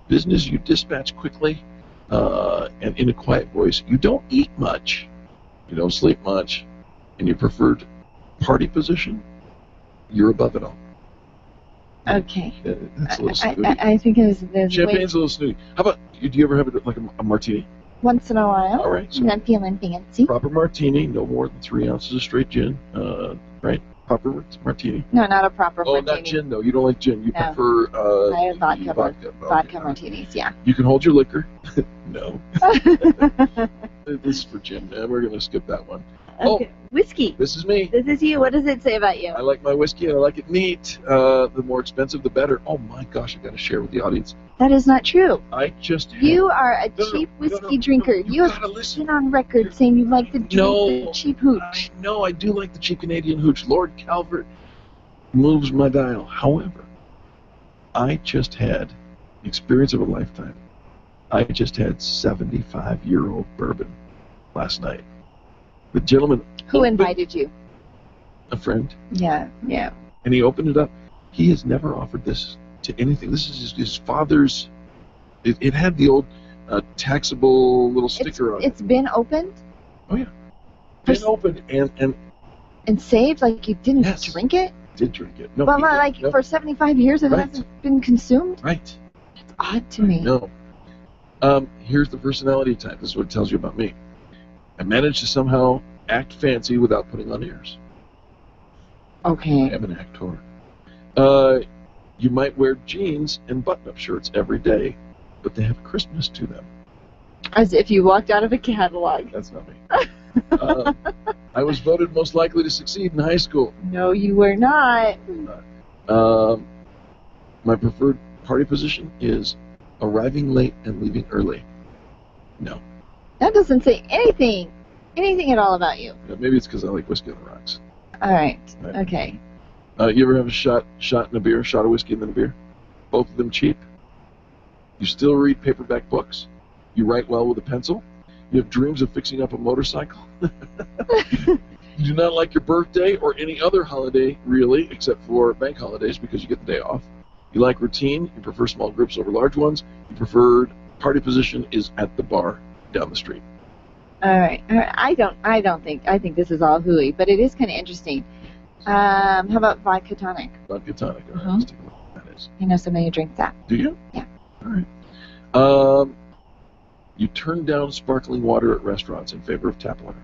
Business you dispatch quickly and in a quiet voice. You don't eat much. You don't sleep much. And your preferred party position, you're above it all. Okay. It's a little snooty. I think there's way Champagne's a little snooty. How about, do you ever have a martini? once in a while. All right. So I'm feeling fancy. proper martini, no more than 3 ounces of straight gin. Right? Proper martini. No, not a proper Oh, martini. not gin though. You don't like gin. You No. prefer I have vodka. vodka. Vodka martinis, yeah. You can hold your liquor. No. This is for Jim. We're going to skip that one. Okay. Whiskey. This is me. This is you. What does it say about you? I like my whiskey and I like it neat. The more expensive, the better. Oh my gosh, I got to share with the audience. That is not true. I just You are a cheap whiskey drinker. You have been on record saying you like to drink the cheap hooch. No, I do like the cheap Canadian hooch. Lord Calvert moves my dial. However, I just had the experience of a lifetime. I just had 75-year-old bourbon last night. The gentleman Who invited you? a friend, Yeah, yeah. and he opened it up. He has never offered this to anything. This is his father's. It had the old taxable little sticker on it. It's been opened Oh yeah, been opened and saved. Like you didn't drink it. did drink it. No, Well, he not did. like No. for 75 years it Right. hasn't been consumed. Right. That's odd to me. No. Here's the personality type. This is what it tells you about me. I manage to somehow act fancy without putting on airs. Okay. I am an actor. You might wear jeans and button-up shirts every day, but they have Christmas to them. As if you walked out of a catalog. That's not me. I was voted most likely to succeed in high school. No, you were not. My preferred party position is arriving late and leaving early. No. That doesn't say anything at all about you. Yeah, maybe it's because I like whiskey on the rocks. All right. Okay. You ever have a shot in a beer, shot of whiskey and then a beer? Both of them cheap. You still read paperback books. You write well with a pencil. You have dreams of fixing up a motorcycle. You do not like your birthday or any other holiday, really, except for bank holidays because you get the day off. You like routine. You prefer small groups over large ones. Your preferred party position is at the bar down the street. All right. I think this is all hooey, but it is kind of interesting. How about vodka tonic? Vodka tonic. All right, let's take a look at what that is. You know somebody who drinks that. Do you? Yeah. All right. You turn down sparkling water at restaurants in favor of tap water.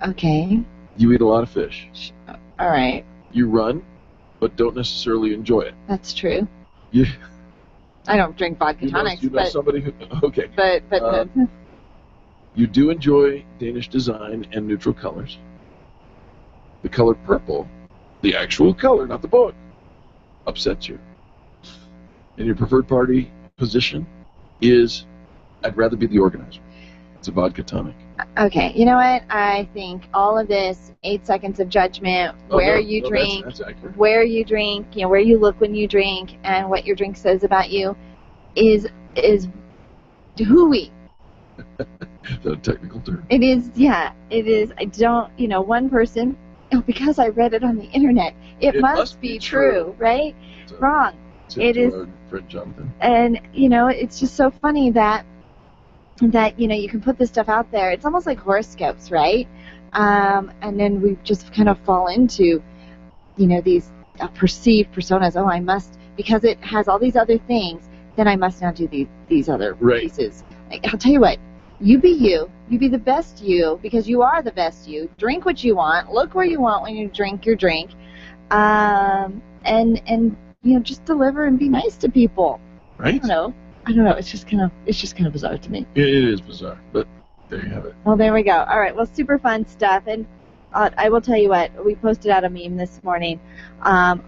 Okay. You eat a lot of fish. All right. You run, but don't necessarily enjoy it. That's true. You, I don't drink vodka tonics, you know but somebody who. Okay. But you do enjoy Danish design and neutral colors. The color purple, the actual color, not the book, upsets you. And your preferred party position is, I'd rather be the organizer. It's a vodka tonic. Okay, you know what? I think all of this 8 seconds of judgment, where you drink, that's accurate. where you drink, where you look when you drink, and what your drink says about you, is hooey. Is that a technical term? It is, yeah, it is. I don't, one person, because I read it on the internet, it must be true, right? Wrong. It is. Our friend Jonathan. And, it's just so funny that you can put this stuff out there. It's almost like horoscopes, right? And then we just kind of fall into, these perceived personas. Oh, I must, because it has all these other things, then I must now do these other pieces. I'll tell you what, you be you. You be the best you, because you are the best you. Drink what you want. Look where you want when you drink your drink. And just deliver and be nice to people. Right? I don't know. It's just kind of bizarre to me. It is bizarre, but there you have it. Well, there we go. All right. Well, super fun stuff. And I will tell you what, we posted out a meme this morning on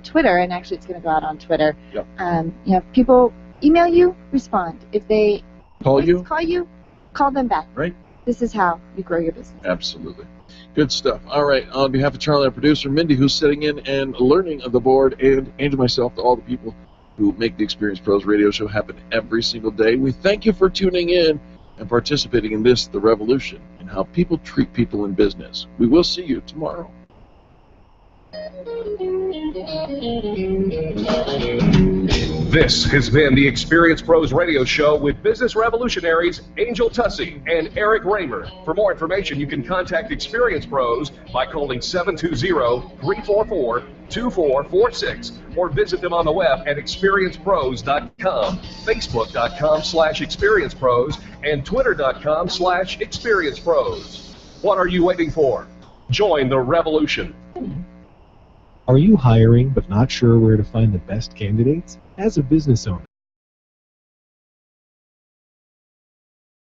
Twitter, and actually it's going to go out on Twitter. Yep. People email you, respond. If they call you, call them back. Right. This is how you grow your business. Absolutely. Good stuff. All right. On behalf of Charlie, our producer, Mindy, who's sitting in and learning of the board, and Angel, myself, to all the people who make the Experience Pros radio show happen every single day, we thank you for tuning in and participating in this, the revolution, in how people treat people in business. We will see you tomorrow. This has been the Experience Pros radio show with business revolutionaries Angel Tussey and Eric Raymer. For more information, you can contact Experience Pros by calling 720-344-2446 or visit them on the web at experiencepros.com, facebook.com/experiencepros, and twitter.com/experiencepros. What are you waiting for? Join the revolution. Are you hiring but not sure where to find the best candidates? As a business owner,